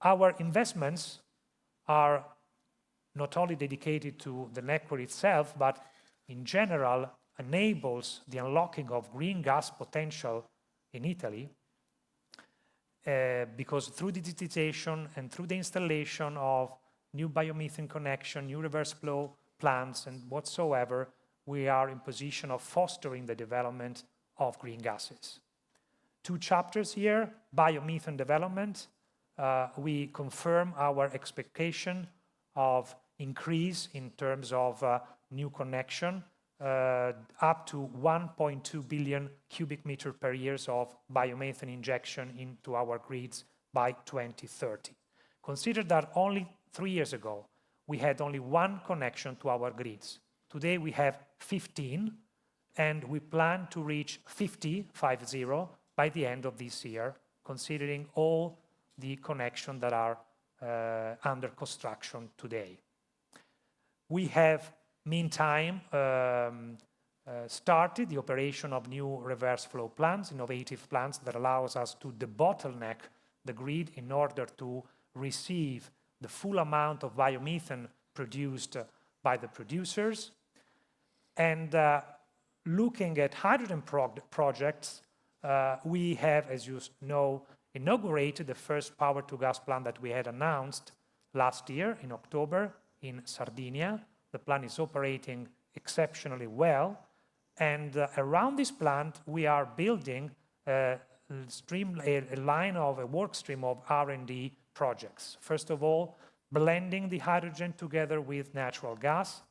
Our investments are not only dedicated to the network itself, but in general enables the unlocking of green gas potential in Italy, because through digitization and through the installation of new biomethane connection, new reverse flow plants and whatsoever, we are in position of fostering the development of green gases. 2 chapters here, biomethane development. We confirm our expectation of increase in terms of new connection, up to 1.2 billion cubic meter per year of biomethane injection into our grids by 2030. Consider that only 3 years ago, we had only 1 connection to our grids. Today we have 15, and we plan to reach 50 by the end of this year, considering all the connections that are under construction today. We have, meantime, started the operation of new reverse flow plants, innovative plants that allows us to debottleneck the grid in order to receive the full amount of biomethane produced by the producers. And looking at hydrogen projects, we have, as you know, inaugurated the first power-to-gas plant that we had announced last year in October in Sardinia. The plant is operating exceptionally well. And around this plant, we are building a work stream of R&D projects. First of all, blending the hydrogen together with natural gas.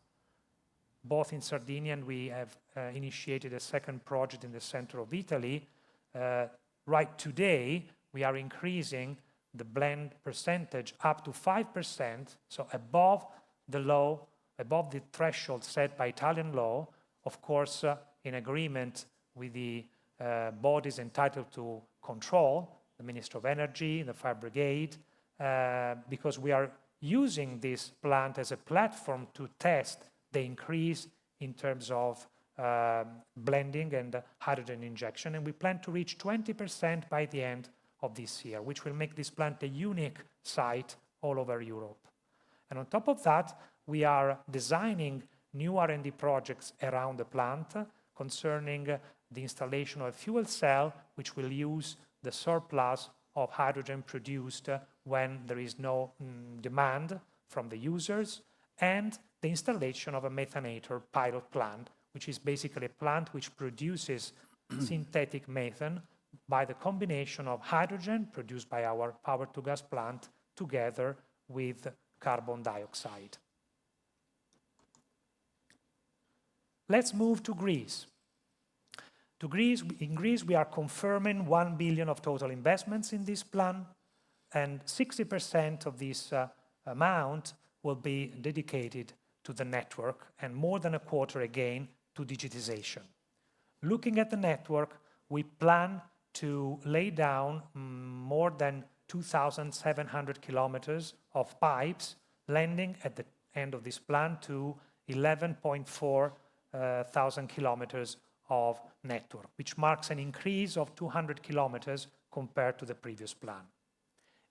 Both in Sardinia, and we have initiated a second project in the center of Italy. Right today, we are increasing the blend percentage up to 5%, so above the threshold set by Italian law, of course, in agreement with the bodies entitled to control, the Minister of Energy, the Fire Brigade, because we are using this plant as a platform to test the increase in terms of blending and hydrogen injection. And we plan to reach 20% by the end of this year, which will make this plant a unique site all over Europe. And on top of that, we are designing new R&D projects around the plant concerning the installation of a fuel cell, which will use the surplus of hydrogen produced when there is no demand from the users, and the installation of a methanator pilot plant, which is basically a plant which produces synthetic methane by the combination of hydrogen produced by our power-to-gas plant together with carbon dioxide. Let's move to Greece. In Greece, we are confirming 1 billion of total investments in this plan, and 60% of this amount will be dedicated to the network, and more than a quarter again to digitization. Looking at the network, we plan to lay down more than 2,700 kilometers of pipes, landing at the end of this plan to 11.4 thousand kilometers of network, which marks an increase of 200 kilometers compared to the previous plan.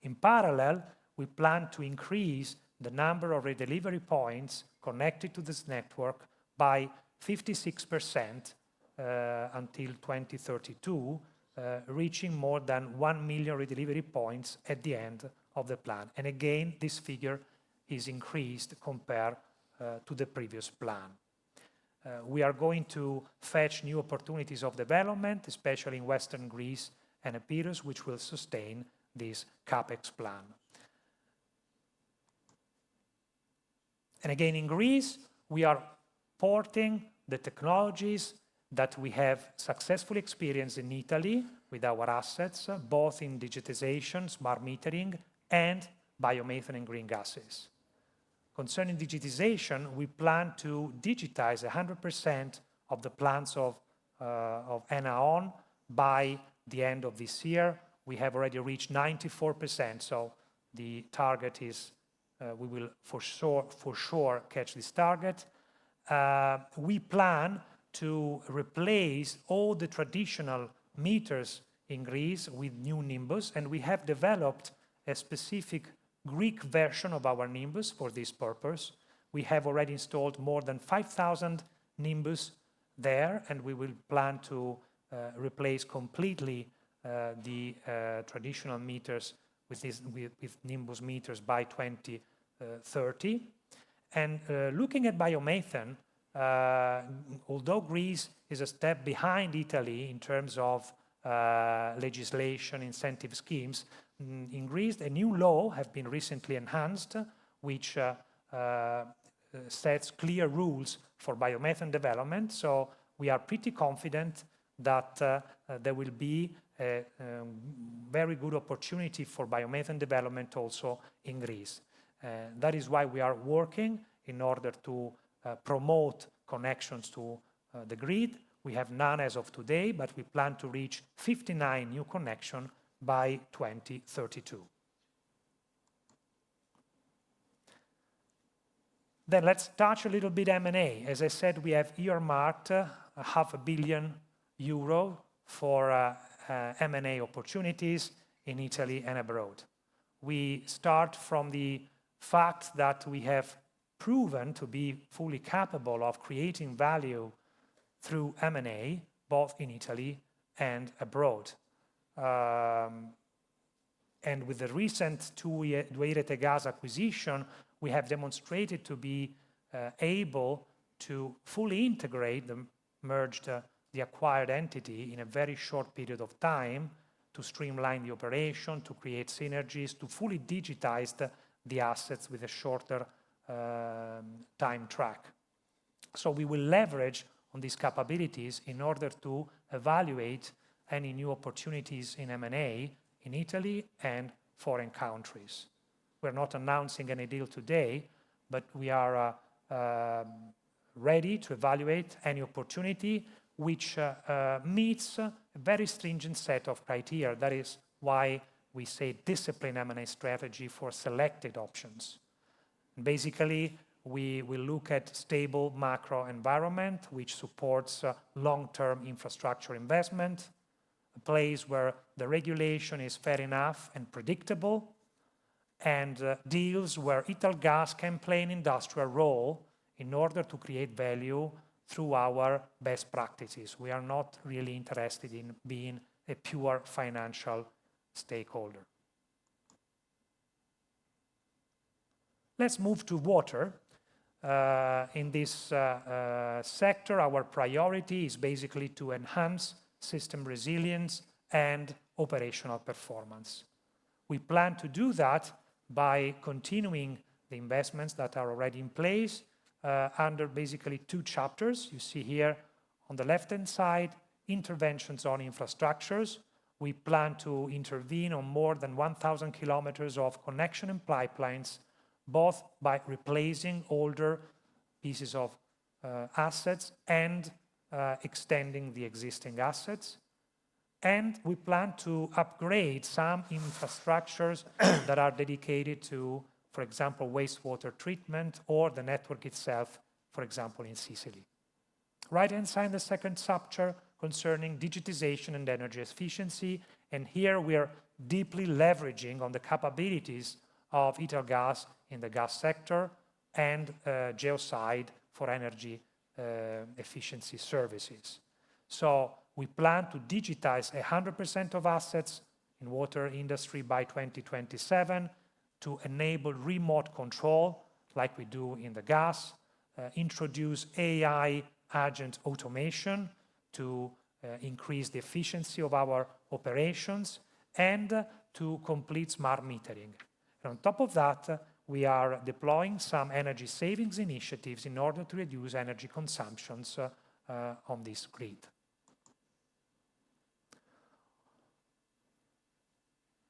In parallel, we plan to increase the number of redelivery points connected to this network by 56% until 2032, reaching more than 1 million redelivery points at the end of the plan. And again, this figure is increased compared to the previous plan. We are going to fetch new opportunities of development, especially in Western Greece and Epirus, which will sustain this CapEx plan. And again, in Greece, we are porting the technologies that we have successfully experienced in Italy with our assets, both in digitization, smart metering, and biomethane and green gases. Concerning digitization, we plan to digitize 100% of the plants of ENAON by the end of this year. We have already reached 94%, so the target is, we will for sure catch this target. We plan to replace all the traditional meters in Greece with new Nimbus, and we have developed a specific Greek version of our Nimbus for this purpose. We have already installed more than 5,000 Nimbus there, and we will plan to replace completely the traditional meters with Nimbus meters by 2030. And looking at biomethane, although Greece is a step behind Italy in terms of legislation, incentive schemes, in Greece, a new law has been recently enhanced, which sets clear rules for biomethane development. So we are pretty confident that there will be a very good opportunity for biomethane development also in Greece. That is why we are working in order to promote connections to the grid. We have none as of today, but we plan to reach 59 new connections by 2032. Then let's touch a little bit M&A. As I said, we have earmarked €500 million for M&A opportunities in Italy and abroad. We start from the fact that we have proven to be fully capable of creating value through M&A, both in Italy and abroad. And with the recent 2 Rete Gas acquisition, we have demonstrated to be able to fully integrate the acquired entity in a very short period of time, to streamline the operation, to create synergies, to fully digitize the assets with a shorter time track. So we will leverage on these capabilities in order to evaluate any new opportunities in M&A in Italy and foreign countries. We're not announcing any deal today, but we are ready to evaluate any opportunity which meets a very stringent set of criteria. That is why we say disciplined M&A strategy for selected options. Basically, we will look at stable macro environment which supports long-term infrastructure investment, a place where the regulation is fair enough and predictable, and deals where Italgas can play an industrial role in order to create value through our best practices. We are not really interested in being a pure financial stakeholder. Let's move to water. In this sector, our priority is basically to enhance system resilience and operational performance. We plan to do that by continuing the investments that are already in place under basically two chapters. You see here on the left-hand side, interventions on infrastructures. We plan to intervene on more than 1,000 kilometers of connection and pipelines, both by replacing older pieces of assets and extending the existing assets. And we plan to upgrade some infrastructures that are dedicated to, for example, wastewater treatment or the network itself, for example, in Sicily. Right-hand side, the second chapter concerning digitization and energy efficiency. And here we are deeply leveraging on the capabilities of Italgas in the gas sector and Geoside for energy efficiency services. So we plan to digitize 100% of assets in water industry by 2027 to enable remote control like we do in the gas, introduce AI agent automation to increase the efficiency of our operations and to complete smart metering. And on top of that, we are deploying some energy savings initiatives in order to reduce energy consumptions on this grid.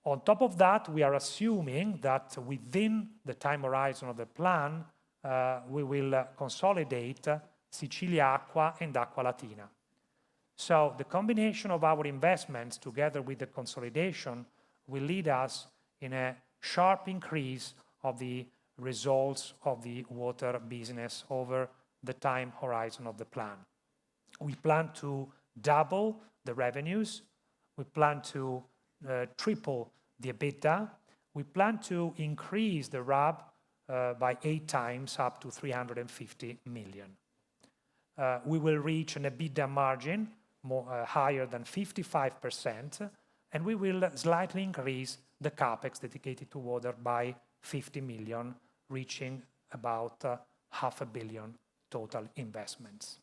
On top of that, we are assuming that within the time horizon of the plan, we will consolidate Sicilia Acqua and Acqua Latina. So the combination of our investments together with the consolidation will lead us in a sharp increase of the results of the water business over the time horizon of the plan. We plan to double the revenues. We plan to triple the EBITDA. We plan to increase the RAB by 8 times up to 350 million. We will reach an EBITDA margin higher than 55%, and we will slightly increase the capex dedicated to water by 50 million, reaching about 500 million total investments.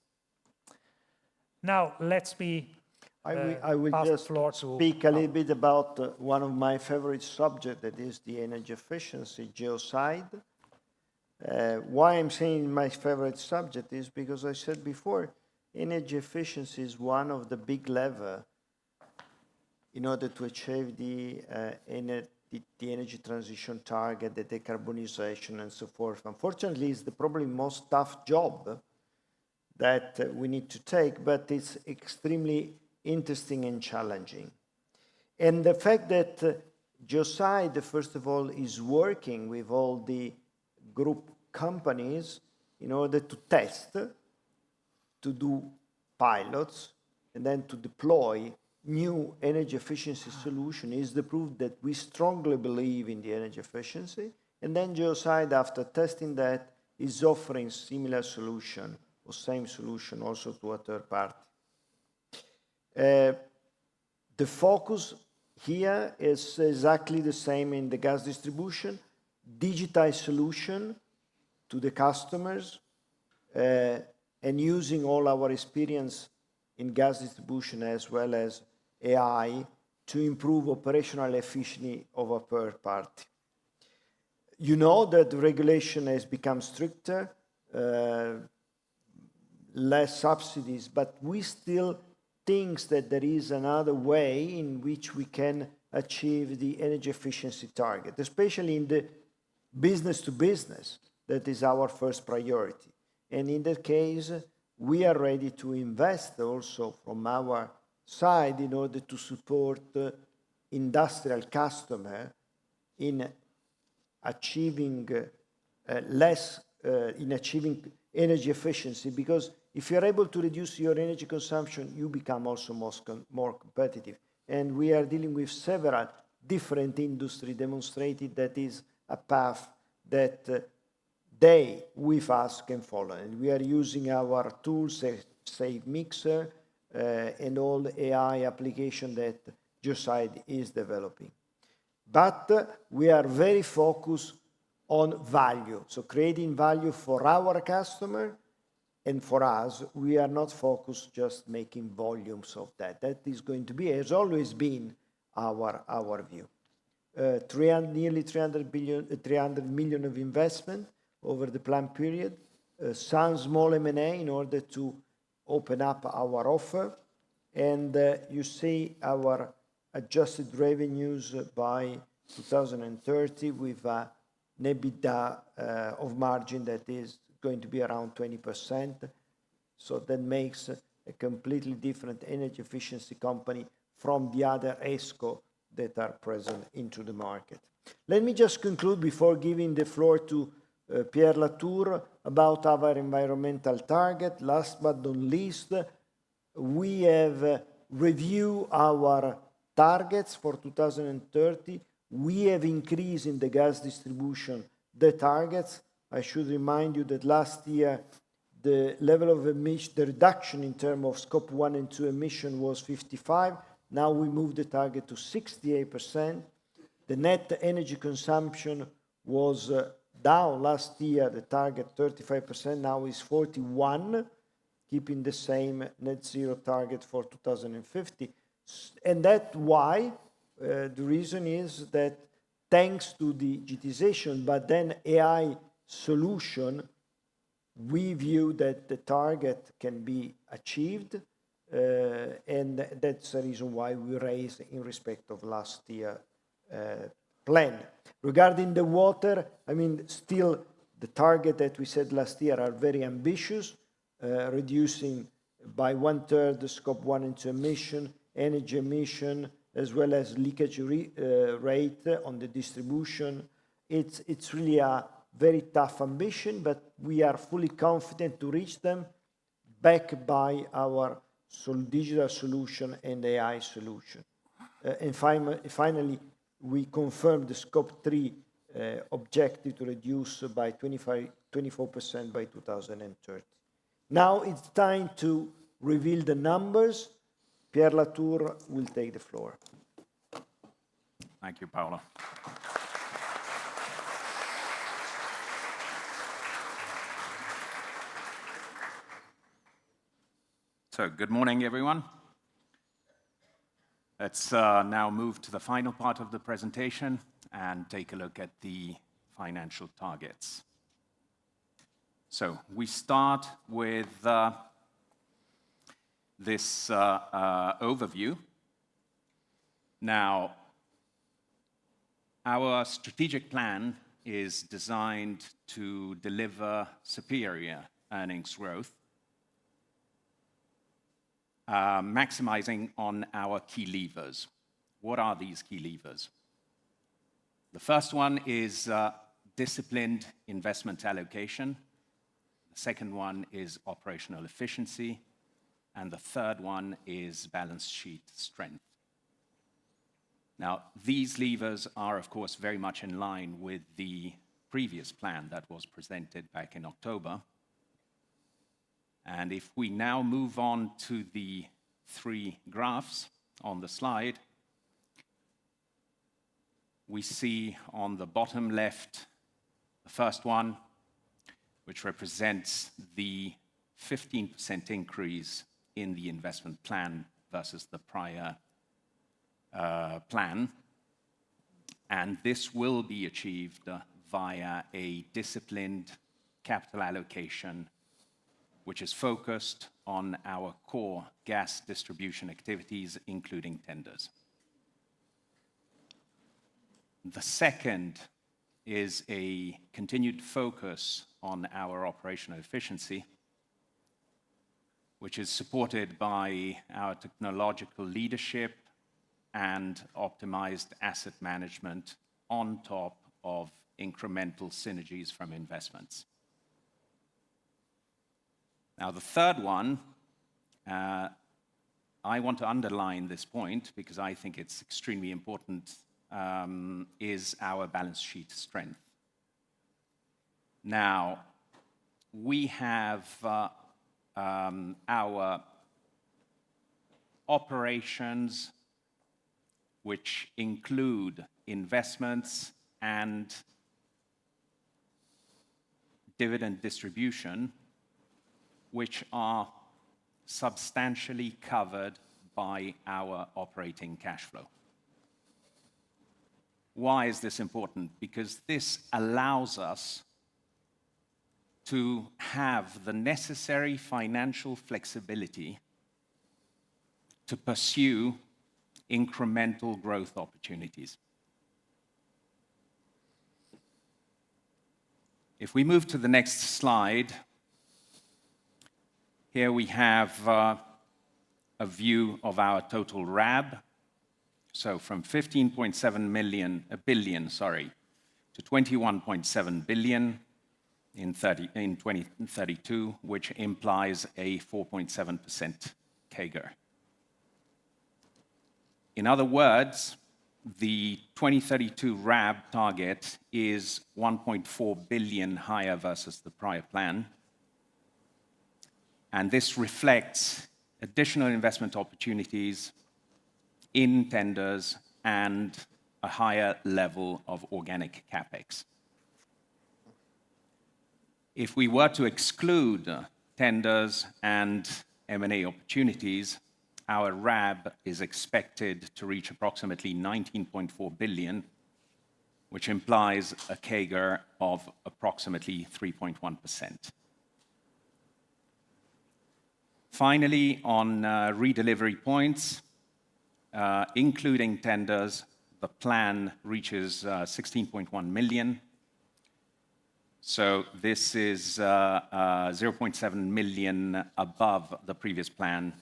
Now, let's me I will just speak a little bit about one of my favorite subjects, that is the energy efficiency, Geoside. Why I'm saying my favorite subject is because I said before, energy efficiency is one of the big levers in order to achieve the energy transition target, the decarbonization, and so forth. Unfortunately, it's the probably most tough job that we need to take, but it's extremely interesting and challenging. And the fact that Geoside, first of all, is working with all the group companies in order to test, to do pilots, and then to deploy new energy efficiency solution is the proof that we strongly believe in the energy efficiency. And then Geoside, after testing that, is offering similar solution or same solution also to a third party. The focus here is exactly the same in the gas distribution, digitized solution to the customers, and using all our experience in gas distribution as well as AI to improve operational efficiency of a third party. You know that the regulation has become stricter, less subsidies, but we still think that there is another way in which we can achieve the energy efficiency target, especially in the business to business. That is our first priority. And in that case, we are ready to invest also from our side in order to support industrial customer in achieving achieving energy efficiency, because if you're able to reduce your energy consumption, you become also more competitive. And we are dealing with several different industries demonstrated that is a path that they, with us, can follow. And we are using our tools, Safe Mixer, and all the AI application that Geoside is developing. But we are very focused on value. So creating value for our customer and for us. We are not focused just making volumes of that. That is going to be, has always been our view. Nearly 300 million of investment over the plan period. Some small M&A in order to open up our offer. And you see our adjusted revenues by 2030 with an EBITDA of margin that is going to be around 20%. So that makes a completely different energy efficiency company from the other ESCO that are present into the market. Let me just conclude before giving the floor to Pierre Latour about our environmental target. Last but not least, we have reviewed our targets for 2030. We have increased in the gas distribution the targets. I should remind you that last year the level of emission, the reduction in terms of scope 1 and 2 emission was 55. Now we moved the target to 68%. The net energy consumption was down last year, the target 35%, now is 41, keeping the same net zero target for 2050. And that's why the reason is that thanks to the digitization, but then AI solution, we view that the target can be achieved. And that's the reason why we raised in respect of last year plan. Regarding the water, I mean, still the target that we set last year are very ambitious, reducing by 1/3 the scope 1 and 2 emission, energy emission, as well as leakage rate on the distribution. It's really a very tough ambition, but we are fully confident to reach them, backed by our digital solution and AI solution. And finally, we confirmed the scope 3 objective to reduce by 24% by 2030. Now it's time to reveal the numbers. Pierre Latour will take the floor. Thank you, Paolo. So, good morning, everyone. Let's now move to the final part of the presentation and take a look at the financial targets. So, we start with this overview. Now, our strategic plan is designed to deliver superior earnings growth, maximizing on our key levers. What are these key levers? The first one is disciplined investment allocation. The second one is operational efficiency. And the third one is balance sheet strength. Now, these levers are, of course, very much in line with the previous plan that was presented back in October. And if we now move on to the three graphs on the slide, we see on the bottom left the first one, which represents the 15% increase in the investment plan versus the prior plan. And this will be achieved via a disciplined capital allocation, which is focused on our core gas distribution activities, including tenders. The second is a continued focus on our operational efficiency, which is supported by our technological leadership and optimized asset management on top of incremental synergies from investments. Now, the third one, I want to underline this point because I think it's extremely important, is our balance sheet strength. Now, we have our operations, which include investments and dividend distribution, which are substantially covered by our operating cash flow. Why is this important? Because this allows us to have the necessary financial flexibility to pursue incremental growth opportunities. If we move to the next slide, here we have a view of our total RAB. So from 15.7 billion to 21.7 billion in 2032, which implies a 4.7% CAGR. In other words, the 2032 RAB target is 1.4 billion higher versus the prior plan. And this reflects additional investment opportunities in tenders and a higher level of organic CapEx. If we were to exclude tenders and M&A opportunities, our RAB is expected to reach approximately 19.4 billion, which implies a CAGR of approximately 3.1%. Finally, on redelivery points, including tenders, the plan reaches 16.1 million. So this is 0.7 million above the previous plan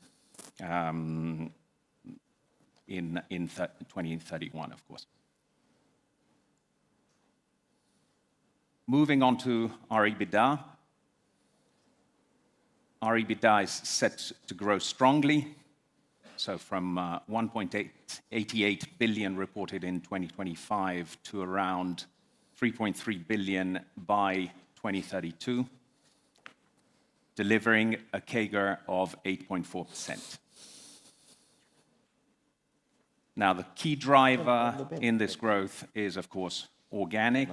in 2031, of course. Moving on to our EBITDA. Our EBITDA is set to grow strongly, so from 1.88 billion reported in 2025 to around 3.3 billion by 2032, delivering a CAGR of 8.4%. Now, the key driver in this growth is, of course, organic.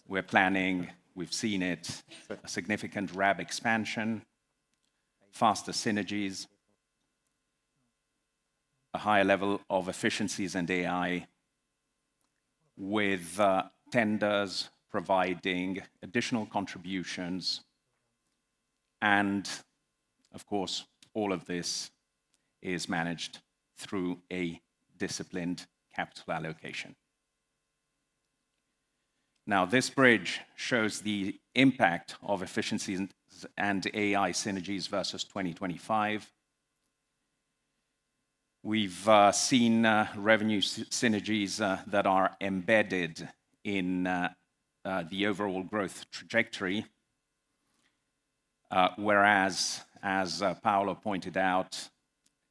We're planning, we've seen it, a significant RAB expansion, faster synergies, a higher level of efficiencies and AI, with tenders providing additional contributions. And, of course, all of this is managed through a disciplined capital allocation. Now, this bridge shows the impact of efficiencies and AI synergies versus 2025. We've seen revenue synergies that are embedded in the overall growth trajectory, whereas, as Paolo pointed out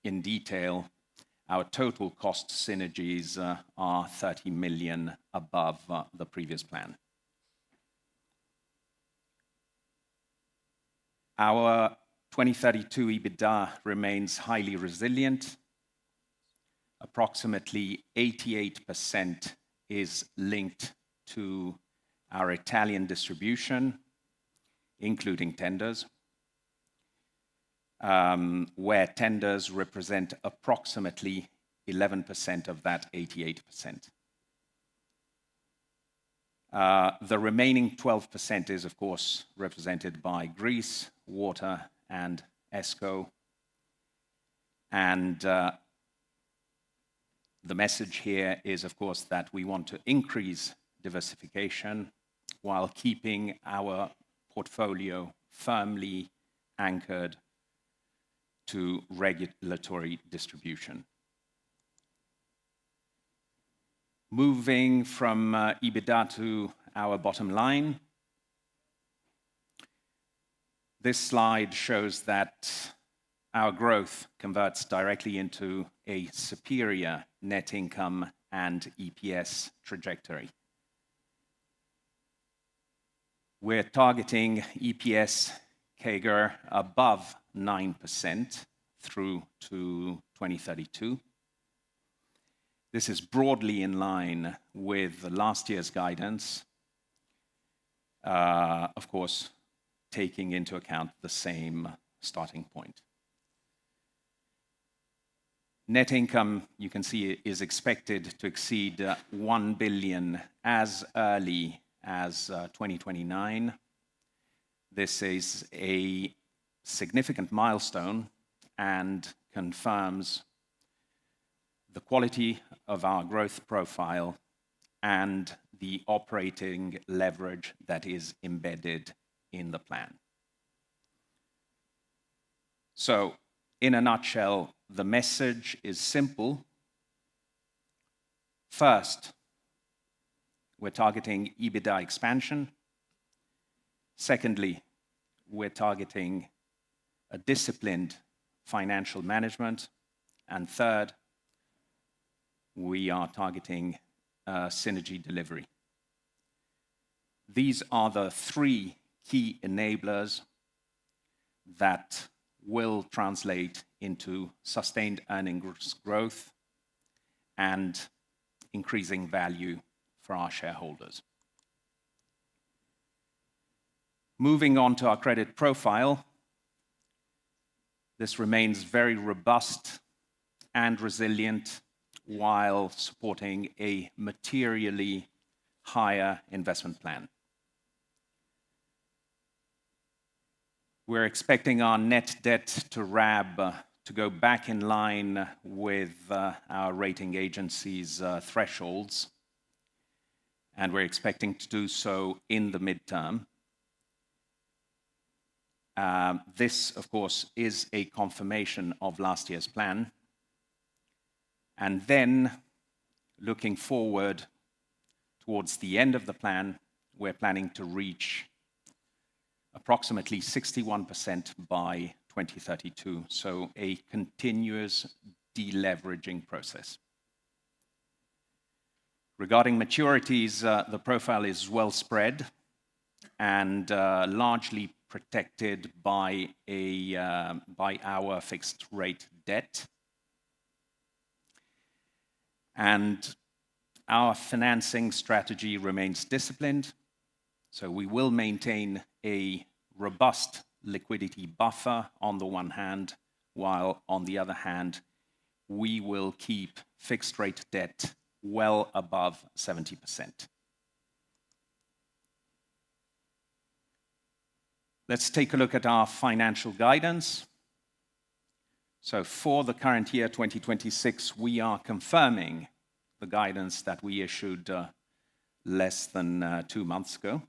in detail, our total cost synergies are 30 million above the previous plan. Our 2032 EBITDA remains highly resilient. Approximately 88% is linked to our Italian distribution, including tenders, where tenders represent approximately 11% of that 88%. The remaining 12% is, of course, represented by Greece, water, and ESCO. And the message here is, of course, that we want to increase diversification while keeping our portfolio firmly anchored to regulatory distribution. Moving from EBITDA to our bottom line, this slide shows that our growth converts directly into a superior net income and EPS trajectory. We're targeting EPS CAGR above 9% through to 2032. This is broadly in line with last year's guidance, of course, taking into account the same starting point. Net income, you can see, is expected to exceed 1 billion as early as 2029. This is a significant milestone and confirms the quality of our growth profile and the operating leverage that is embedded in the plan. So, in a nutshell, the message is simple. First, we're targeting EBITDA expansion. Secondly, we're targeting a disciplined financial management. And third, we are targeting synergy delivery. These are the three key enablers that will translate into sustained earnings growth and increasing value for our shareholders. Moving on to our credit profile, this remains very robust and resilient while supporting a materially higher investment plan. We're expecting our net debt to RAB to go back in line with our rating agencies' thresholds, and we're expecting to do so in the midterm. This, of course, is a confirmation of last year's plan. And then, looking forward towards the end of the plan, we're planning to reach approximately 61% by 2032, so a continuous deleveraging process. Regarding maturities, the profile is well spread and largely protected by our fixed rate debt. And our financing strategy remains disciplined, so we will maintain a robust liquidity buffer on the one hand, while on the other hand, we will keep fixed rate debt well above 70%. Let's take a look at our financial guidance. So for the current year, 2026, we are confirming the guidance that we issued less than 2 months ago.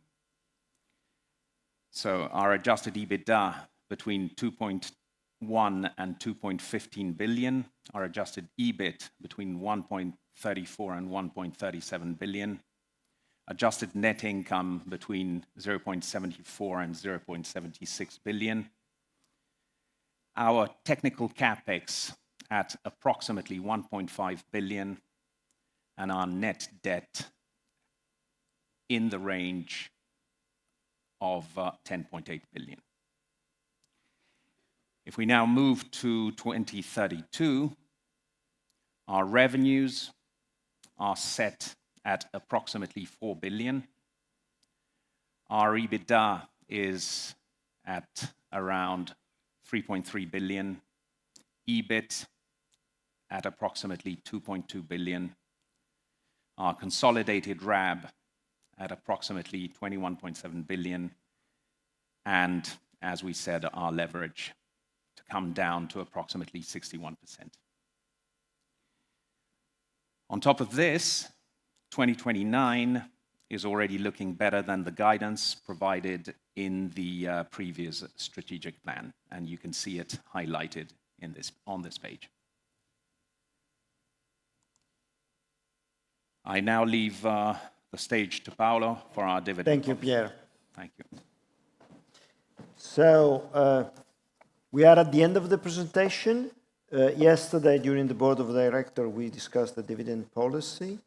So our adjusted EBITDA between 2.1 and 2.15 billion, our adjusted EBIT between 1.34 and 1.37 billion, adjusted net income between 0.74 and 0.76 billion, our technical capex at approximately 1.5 billion, and our net debt in the range of 10.8 billion. If we now move to 2032, our revenues are set at approximately 4 billion. Our EBITDA is at around 3.3 billion, EBIT at approximately 2.2 billion, our consolidated RAB at approximately 21.7 billion, and as we said, our leverage to come down to approximately 61%. On top of this, 2029 is already looking better than the guidance provided in the previous strategic plan, and you can see it highlighted on this page. I now leave the stage to Paolo for our dividend. Thank you, Pier. Thank you. So we are at the end of the presentation. Yesterday, during the board of directors, we discussed the dividend policy.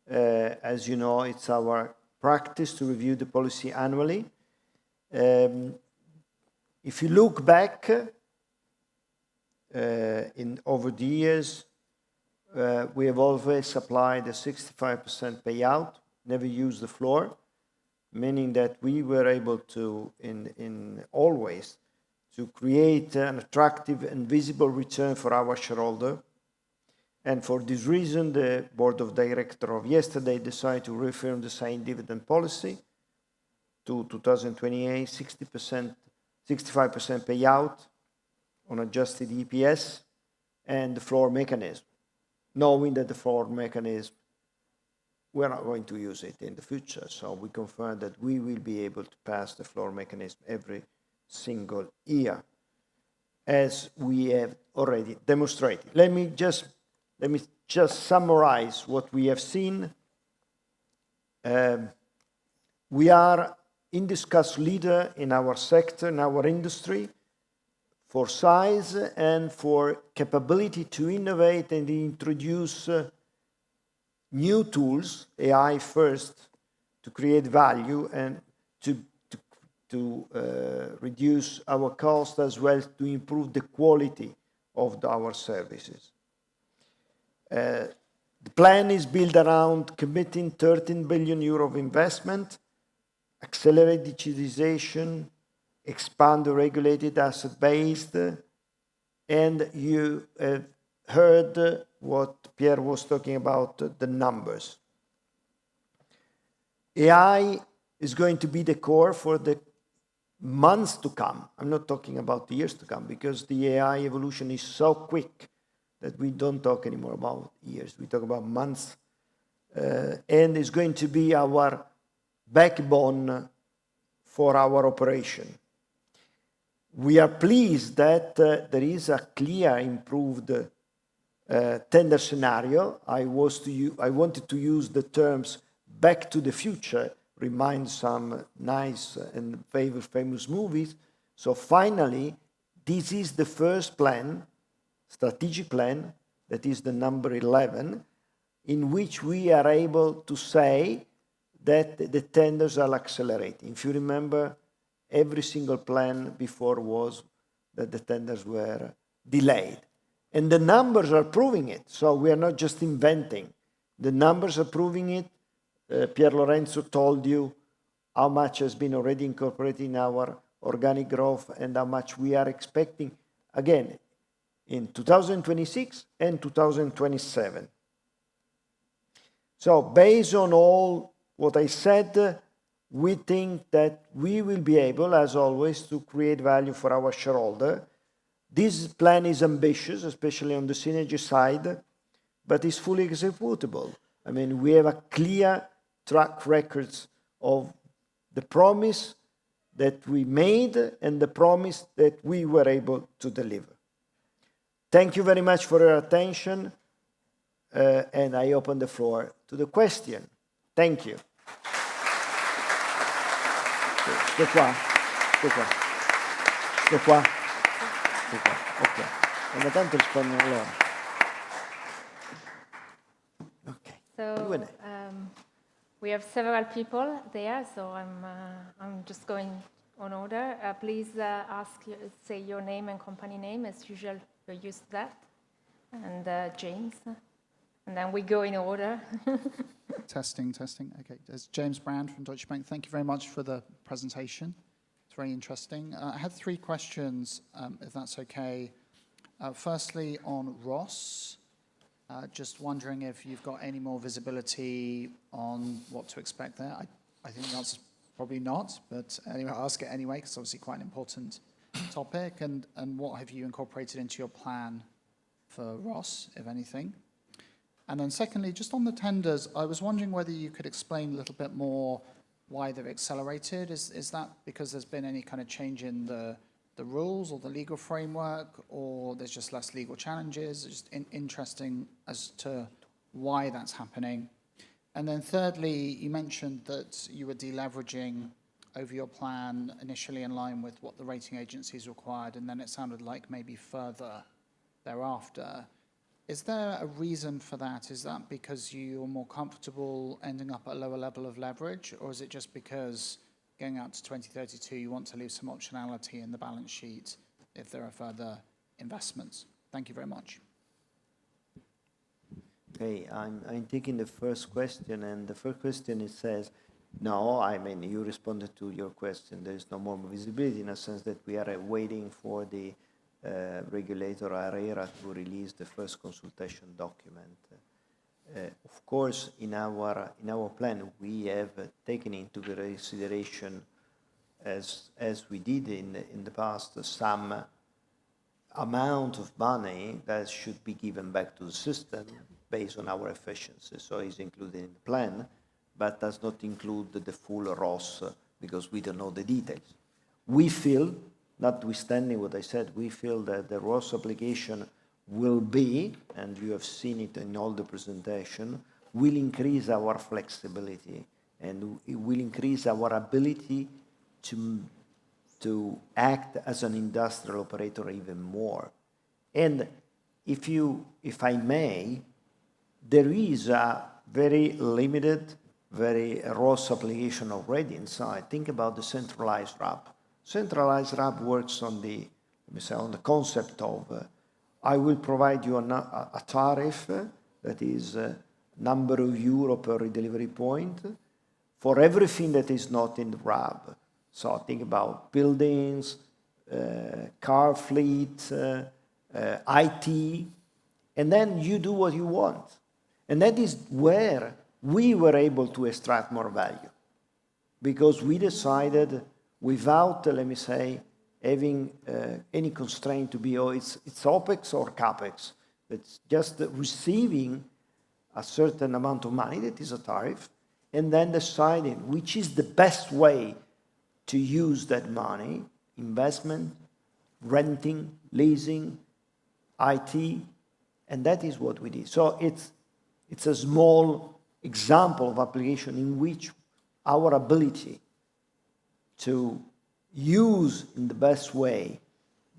As you know, it's our practice to review the policy annually. If you look back over the years, we have always applied a 65% payout, never used the floor. meaning that we were able to, in always, to create an attractive and visible return for our shareholder. And for this reason, the board of directors of yesterday decided to reaffirm the same dividend policy to 2028, 60%, 65% payout on adjusted EPS and the floor mechanism, knowing that the floor mechanism, we're not going to use it in the future. So we confirm that we will be able to pass the floor mechanism every single year, as we have already demonstrated. Let me just summarize what we have seen. We are indiscussed leader in our sector, in our industry, for size and for capability to innovate and introduce new tools, AI first, to create value and to reduce our cost, as well as to improve the quality of our services. The plan is built around committing 13 billion euro of investment, accelerate digitization, expand the regulated asset base, and you have heard what Pierre was talking about, the numbers. AI is going to be the core for the months to come. I'm not talking about the years to come, because the AI evolution is so quick that we don't talk anymore about years. We talk about months. And it's going to be our backbone for our operation. We are pleased that there is a clear improved tender scenario. I wanted to use the terms back to the future, remind some nice and famous movies. So finally, this is the first plan, strategic plan, that is the number 11, in which we are able to say that the tenders are accelerating. If you remember, every single plan before was that the tenders were delayed. And the numbers are proving it. So we are not just inventing. The numbers are proving it. Pier Lorenzo told you how much has been already incorporated in our organic growth and how much we are expecting, again, in 2026 and 2027. So based on all what I said, we think that we will be able, as always, to create value for our shareholder. This plan is ambitious, especially on the synergy side, but it's fully executable. I mean, we have a clear track record of the promise that we made and the promise that we were able to deliver. Thank you very much for your attention, and I open the floor to the question. Thank you. Sto qua. Ok. Ogni tanto rispondono loro. Ok. So we have several people there, so I'm just going on order. Please say your name and company name, as usual. We're used to that. And James. And then we go in order. Testing. Okay, there's James Brand from Deutsche Bank. Thank you very much for the presentation. It's very interesting. I had 3 questions, if that's okay. Firstly, on Ross, just wondering if you've got any more visibility on what to expect there. I think the answer's probably not, but anyway, I'll ask it anyway, because it's obviously quite an important topic. And what have you incorporated into your plan for Ross, if anything? And then secondly, just on the tenders, I was wondering whether you could explain a little bit more why they've accelerated. Is that because there's been any kind of change in the rules or the legal framework, or there's just less legal challenges? Just interesting as to why that's happening. And then thirdly, you mentioned that you were deleveraging over your plan initially in line with what the rating agencies required, and then it sounded like maybe further thereafter. Is there a reason for that? Is that because you're more comfortable ending up at a lower level of leverage, or is it just because going out to 2032 you want to leave some optionality in the balance sheet if there are further investments? Thank you very much. Okay, I'm taking the first question, and the first question, it says, No, I mean, you responded to your question. There is no more visibility in a sense that we are waiting for the regulator ARERA to release the first consultation document. Of course, in our plan, we have taken into consideration, as we did in the past, some amount of money that should be given back to the system based on our efficiency. So it's included in the plan, but does not include the full ROS because we don't know the details. We feel, notwithstanding what I said, we feel that the ROS application will be, and you have seen it in all the presentation, will increase our flexibility and it will increase our ability to act as an industrial operator even more. And if I may, there is a very limited, very ROS application already inside. Think about the centralized RAB. Centralized RAB works on the, let me say, on the concept of I will provide you a tariff that is number of euro per delivery point for everything that is not in the RAB. So think about buildings, car fleet, IT, and then you do what you want. And that is where we were able to extract more value because we decided without, let me say, having any constraint to be, it's OPEX or CAPEX. It's just receiving a certain amount of money that is a tariff and then deciding which is the best way to use that money, investment, renting, leasing, IT, and that is what we did. So it's a small example of application in which our ability to use in the best way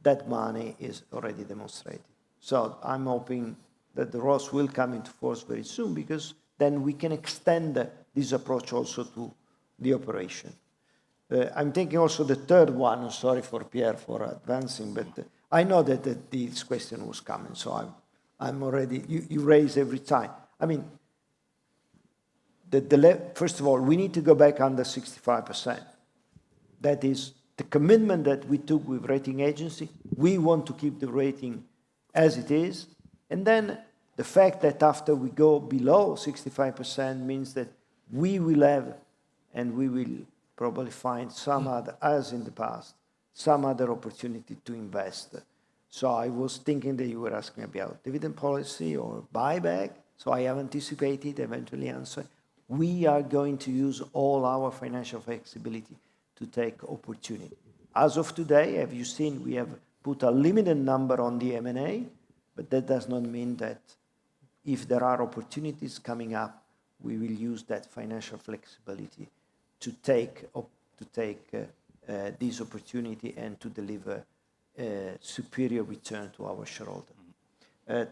that money is already demonstrated. So I'm hoping that the ROS will come into force very soon because then we can extend this approach also to the operation. I'm taking also the third one. Sorry for Pierre for advancing, but I know that this question was coming, so I'm already, you raise every time. I mean, first of all, we need to go back under 65%. That is the commitment that we took with rating agency. We want to keep the rating as it is. And then the fact that after we go below 65% means that we will have, and we will probably find some other, as in the past, some other opportunity to invest. So I was thinking that you were asking about dividend policy or buyback. So I have anticipated, eventually answer. We are going to use all our financial flexibility to take opportunity. As of today, have you seen, we have put a limited number on the M&A, but that does not mean that if there are opportunities coming up, we will use that financial flexibility to take this opportunity and to deliver superior return to our shareholder.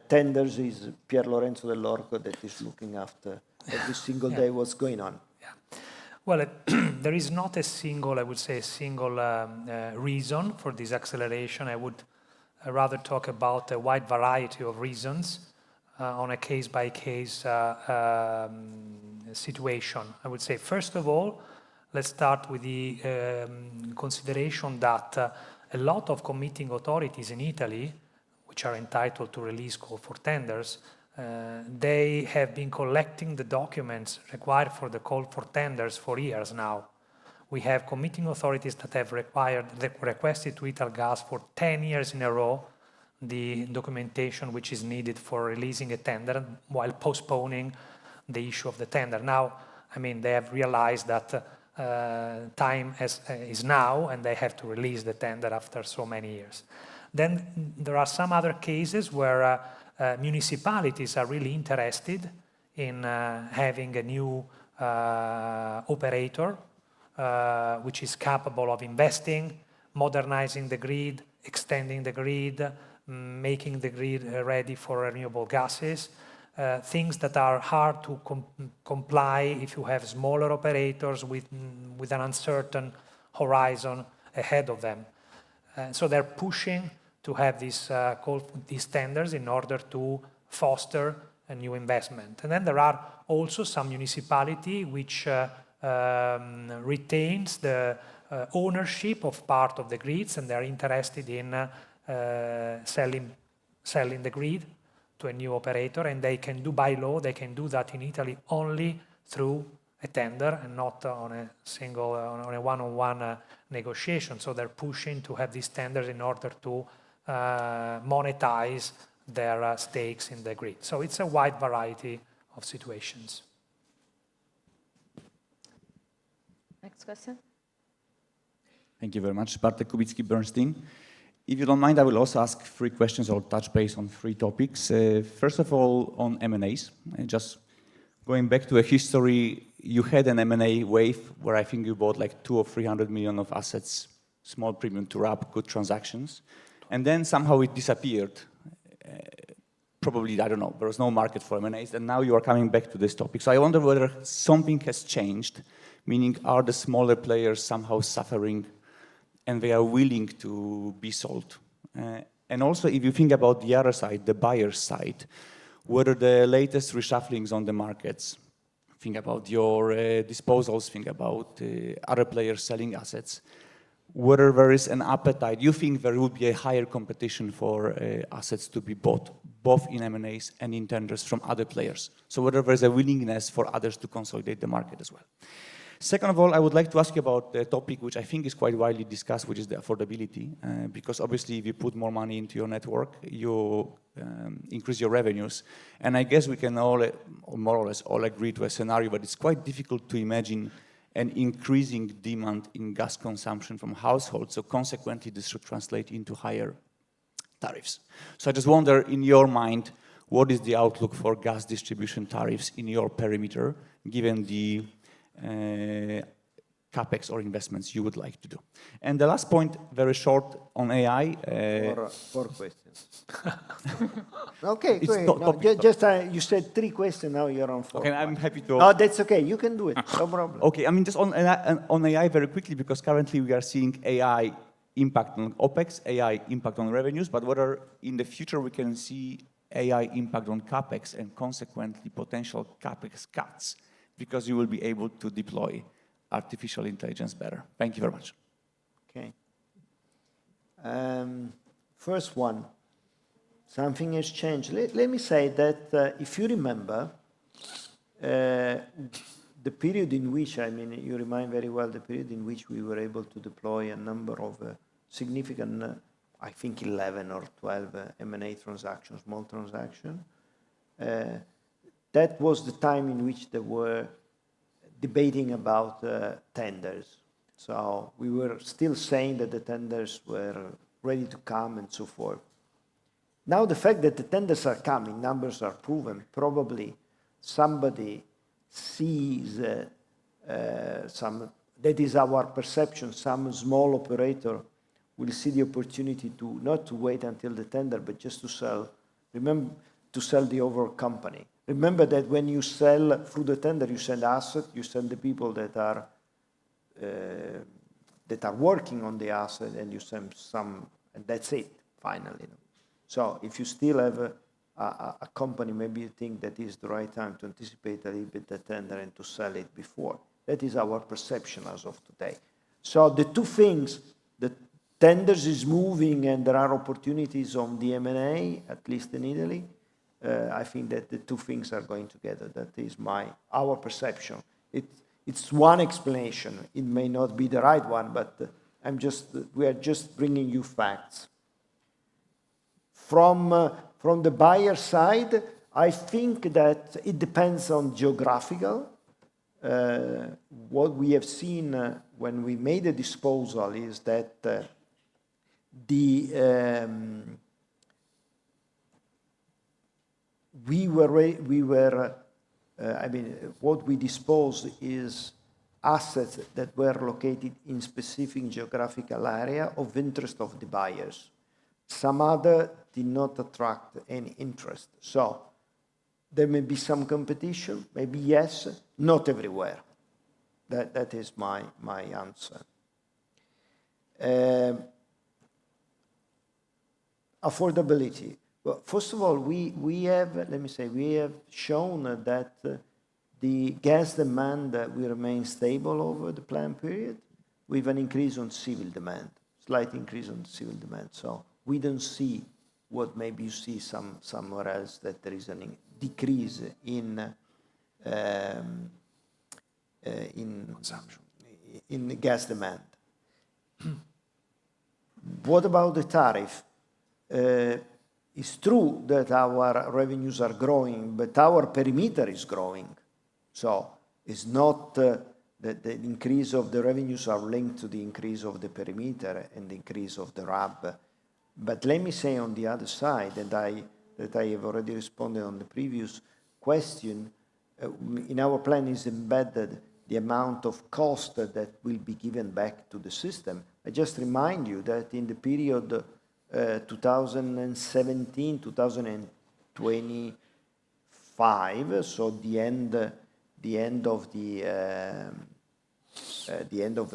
Tenders is Pier Lorenzo Dell'Orco that is looking after every single day what's going on. Yeah. Well, there is not a single, I would say, a single reason for this acceleration. I would rather talk about a wide variety of reasons on a case-by-case situation. I would say, first of all, let's start with the consideration that a lot of committing authorities in Italy, which are entitled to release call for tenders, they have been collecting the documents required for the call for tenders for years now. We have committing authorities that have requested to Italgas for 10 years in a row the documentation which is needed for releasing a tender while postponing the issue of the tender. Now, I mean, they have realized that time is now and they have to release the tender after so many years. Then there are some other cases where municipalities are really interested in having a new operator which is capable of investing, modernizing the grid, extending the grid, making the grid ready for renewable gases, things that are hard to comply if you have smaller operators with an uncertain horizon ahead of them. So they're pushing to have these tenders in order to foster a new investment. And then there are also some municipalities which retains the ownership of part of the grids, and they're interested in selling the grid to a new operator, and they can do, by law, they can do that in Italy only through a tender and not on a single, on a one-on-one negotiation. So they're pushing to have these tenders in order to monetize their stakes in the grid. So it's a wide variety of situations. Next question. Thank you very much. Bartek Kubicki, Bernstein. If you don't mind, I will also ask 3 questions or touch base on 3 topics. First of all, on M&As. Just going back to a history, you had an M&A wave where I think you bought like 200 or 300 million of assets, small premium to RAB, good transactions. And then somehow it disappeared. Probably, I don't know, there was no market for M&As, and now you are coming back to this topic. So I wonder whether something has changed, meaning are the smaller players somehow suffering and they are willing to be sold? And also, if you think about the other side, the buyer's side, whether the latest reshufflings on the markets, think about your disposals, think about other players selling assets, whether there is an appetite, you think there would be a higher competition for assets to be bought, both in M&As and in tenders from other players. So whether there's a willingness for others to consolidate the market as well. Second of all, I would like to ask you about the topic which I think is quite widely discussed, which is the affordability, because obviously if you put more money into your network, you increase your revenues. And I guess we can all, or more or less all agree to a scenario, but it's quite difficult to imagine an increasing demand in gas consumption from households. So consequently, this should translate into higher tariffs. So I just wonder, in your mind, what is the outlook for gas distribution tariffs in your perimeter, given the CapEx or investments you would like to do? And the last point, very short, on AI. 4 questions. Okay, It's great. No, just you said 3 questions, now you're on 4. Okay, I'm happy to. No, that's okay. You can do it. No problem. Okay, I mean, just on AI very quickly, because currently we are seeing AI impact on OpEx, AI impact on revenues, but whether in the future we can see AI impact on CapEx and consequently potential CapEx cuts, because you will be able to deploy artificial intelligence better. Thank you very much. Okay. First one, something has changed. Let me say that if you remember, the period in which, I mean, you remind very well the period in which we were able to deploy a number of significant, I think 11 or 12 M&A transactions, small transactions. That was the time in which they were debating about tenders. So we were still saying that the tenders were ready to come and so forth. Now the fact that the tenders are coming, numbers are proven, probably somebody sees that is our perception, some small operator will see the opportunity to not to wait until the tender, but just to sell, remember, to sell the overall company. Remember that when you sell through the tender, you sell asset, you sell the people that are working on the asset, and you send some, and that's it, finally. So if you still have a company, maybe you think that is the right time to anticipate a little bit the tender and to sell it before. That is our perception as of today. So the two things, the tenders is moving and there are opportunities on the M&A, at least in Italy. I think that the two things are going together. That is our perception. It's one explanation. It may not be the right one, but we are just bringing you facts. From the buyer side, I think that it depends on geographical. What we have seen when we made a disposal is that what we disposed is assets that were located in specific geographical area of interest of the buyers. Some other did not attract any interest. So there may be some competition, maybe yes, not everywhere. That is my answer. Affordability. Well, first of all, we have shown that the gas demand will remain stable over the plan period with an increase on civil demand, slight increase on civil demand. So we don't see what maybe you see somewhere else, that there is a decrease in consumption, in the gas demand. What about the tariff? It's true that our revenues are growing, but our perimeter is growing. So it's not that the increase of the revenues are linked to the increase of the perimeter and the increase of the RAB. But let me say on the other side, that I have already responded on the previous question, in our plan is embedded the amount of cost that will be given back to the system. I just remind you that in the period 2017, 2025, so the end of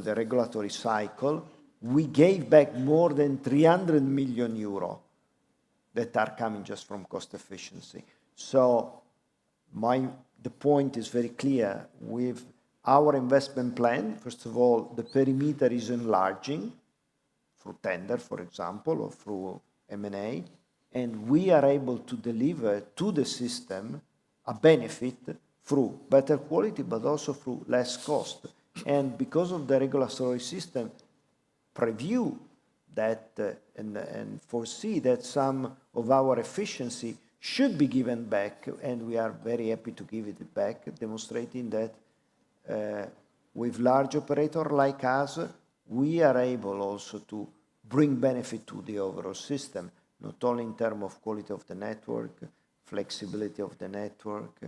the regulatory cycle, we gave back more than 300 million euro that are coming just from cost efficiency. So the point is very clear. With our investment plan, first of all, the perimeter is enlarging through tender, for example, or through M&A, and we are able to deliver to the system a benefit through better quality, but also through less cost. And because of the regulatory system, preview that and foresee that some of our efficiency should be given back, and we are very happy to give it back, demonstrating that with large operator like us, we are able also to bring benefit to the overall system, not only in terms of quality of the network, flexibility of the network,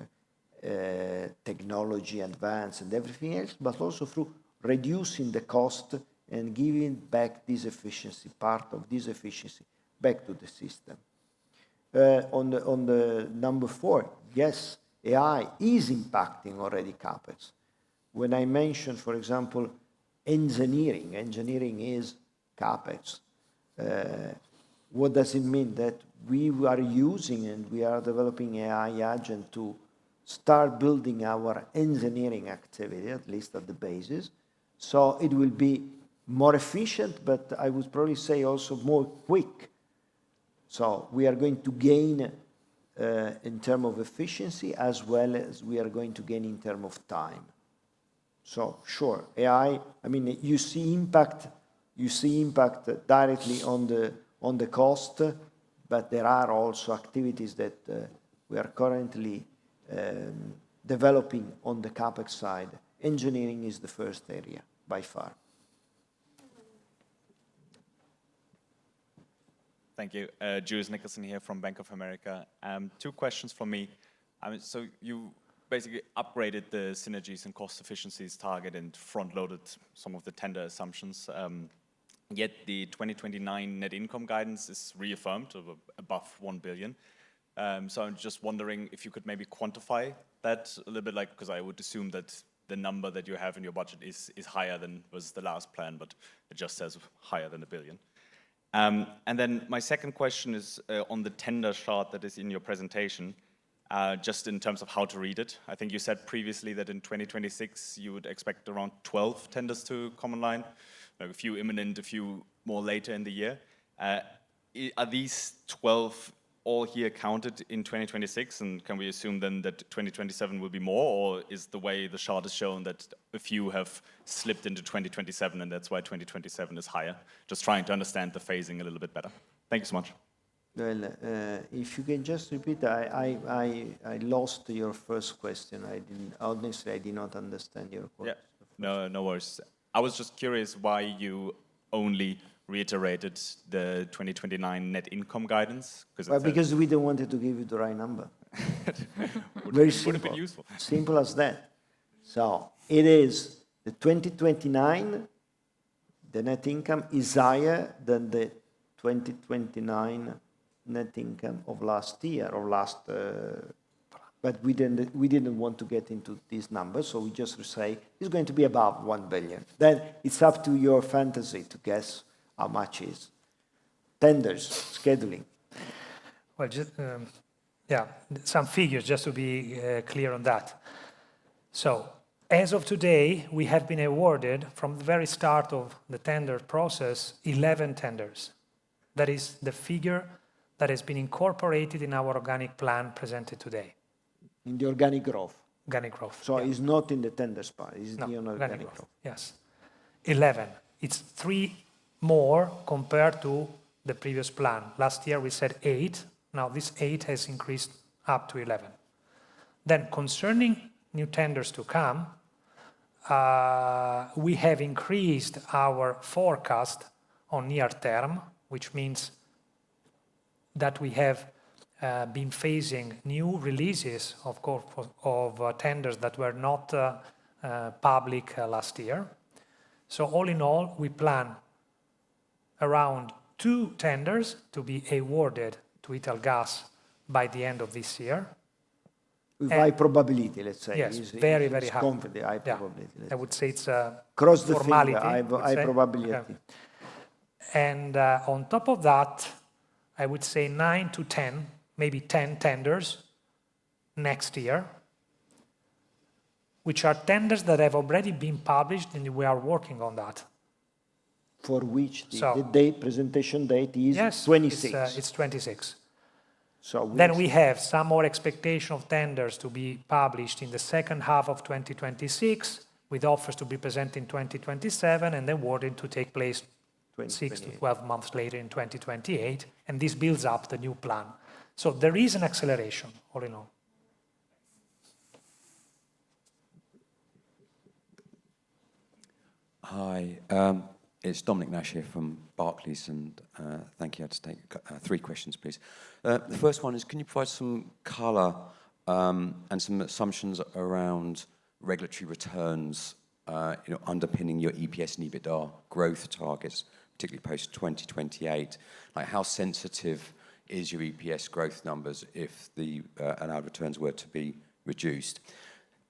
technology advance and everything else, but also through reducing the cost and giving back this efficiency, part of this efficiency, back to the system. On the number 4, yes, AI is impacting already CapEx. When I mentioned, for example, engineering is CapEx. What does it mean? That we are using and we are developing AI agent to start building our engineering activity, at least at the basis. So it will be more efficient, but I would probably say also more quick. So we are going to gain in terms of efficiency, as well as we are going to gain in terms of time. So sure, AI, I mean, you see impact directly on the cost, but there are also activities that we are currently developing on the CapEx side. Engineering is the first area by far. Thank you. Julius Nicholson here from Bank of America. 2 questions from me. So you basically upgraded the synergies and cost efficiencies target and front-loaded some of the tender assumptions. Yet the 2029 net income guidance is reaffirmed of above 1 billion. So I'm just wondering if you could maybe quantify that a little bit, like, because I would assume that the number that you have in your budget is higher than was the last plan, but it just says higher than 1 billion. And then my second question is on the tender chart that is in your presentation, just in terms of how to read it. I think you said previously that in 2026 you would expect around 12 tenders to come online, like a few imminent, a few more later in the year. Are these 12 all here counted in 2026, and can we assume then that 2027 will be more, or is the way the chart is shown that a few have slipped into 2027 and that's why 2027 is higher? Just trying to understand the phasing a little bit better. Thank you so much. Well, if you can just repeat, I lost your first question. Honestly, I did not understand your question. Yeah, no worries. I was just curious why you only reiterated the 2029 net income guidance. Well, because we don't want to give you the right number. Very simple. Would have been useful. Simple as that. So it is the 2029, the net income is higher than the 2029 net income of last year or but we didn't want to get into these numbers, so we just say it's going to be above 1 billion. Then it's up to your fantasy to guess how much is. Tenders, scheduling. Well, just, some figures just to be clear on that. So, as of today, we have been awarded, from the very start of the tender process, 11 tenders. That is the figure that has been incorporated in our organic plan presented today. In the organic growth. Organic growth. So yeah. it's not in the tenders part, it's No, the organic growth. Yes. 11. It's 3 more compared to the previous plan. Last year we said 8. Now this 8 has increased up to 11. Then concerning new tenders to come, we have increased our forecast on near term, which means that we have been facing new releases of tenders that were not public last year. So all in all, we plan around 2 tenders to be awarded to Italgas by the end of this year. With high probability, let's say. Yes, very, very it's high. Confident, high Yeah. probability. I would say it's a Cross the formality. finger, high probability. Yeah. And on top of that, I would say 9 to 10, maybe 10 tenders next year, which are tenders that have already been published and we are working on that. For which the, So- presentation date is Yes, 26. it's 26. So Then we have some more expectation of tenders to be published in the second half of 2026, with offers to be presented in 2027, and then awarding to take place 6 to 12 months later in 2028, and this builds up the new plan. So there is an acceleration, all in all. Hi, it's Dominic Nash here from Barclays, and thank you. I had to take 3 questions, please. The first one is, can you provide some colour and some assumptions around regulatory returns, underpinning your EPS and EBITDA growth targets, particularly post 2028? Like, how sensitive is your EPS growth numbers if the allowed returns were to be reduced?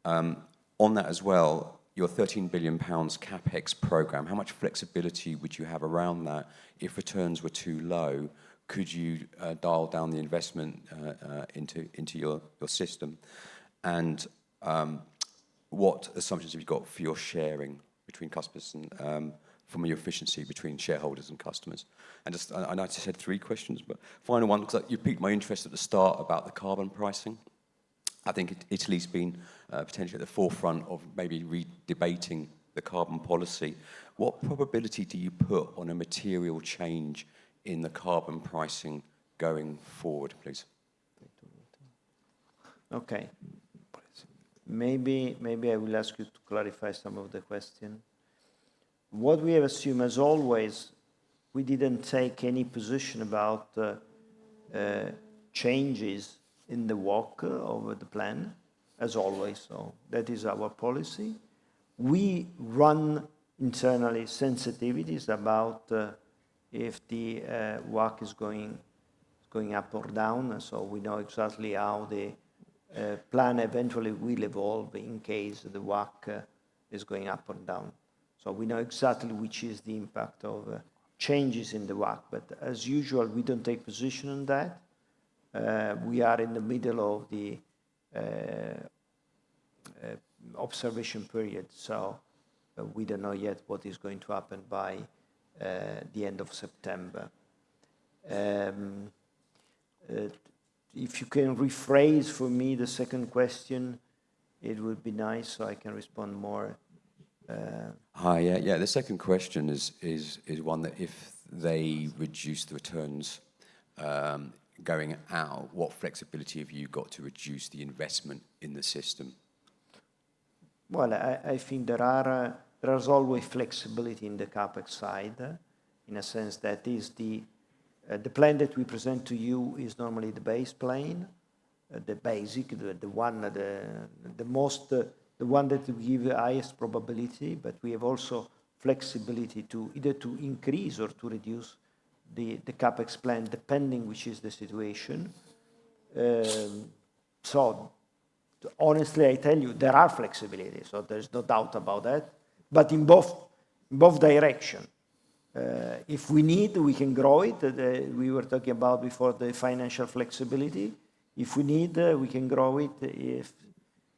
On that as well, your £13 billion CapEx programme, how much flexibility would you have around that? If returns were too low, could you dial down the investment into your system? And what assumptions have you got for your sharing between customers and from your efficiency between shareholders and customers? And just, I know I just had 3 questions, but final one, because you piqued my interest at the start about the carbon pricing. I think Italy's been potentially at the forefront of maybe re-debating the carbon policy. What probability do you put on a material change in the carbon pricing going forward, please? Okay. Maybe I will ask you to clarify some of the question. What we have assumed, as always, we didn't take any position about changes in the WACC of the plan, as always. So that is our policy. We run internally sensitivities about if the WACC is going up or down, so we know exactly how the plan eventually will evolve in case the WACC is going up or down. So we know exactly which is the impact of changes in the WACC, but as usual, we don't take position on that. We are in the middle of the observation period, so we don't know yet what is going to happen by the end of September. If you can rephrase for me the second question, it would be nice so I can respond more. Hi, yeah. The second question is one that if they reduce the returns going out, what flexibility have you got to reduce the investment in the system? Well, I think there's always flexibility in the CapEx side, in a sense that is the plan that we present to you is normally the base plan, the basic, the one that we give the highest probability, but we have also flexibility to either to increase or to reduce the CapEx plan, depending which is the situation. So honestly, I tell you, there are flexibility, so there's no doubt about that, but in both directions. If we need, we can grow it. We were talking about before the financial flexibility. If we need, we can grow it.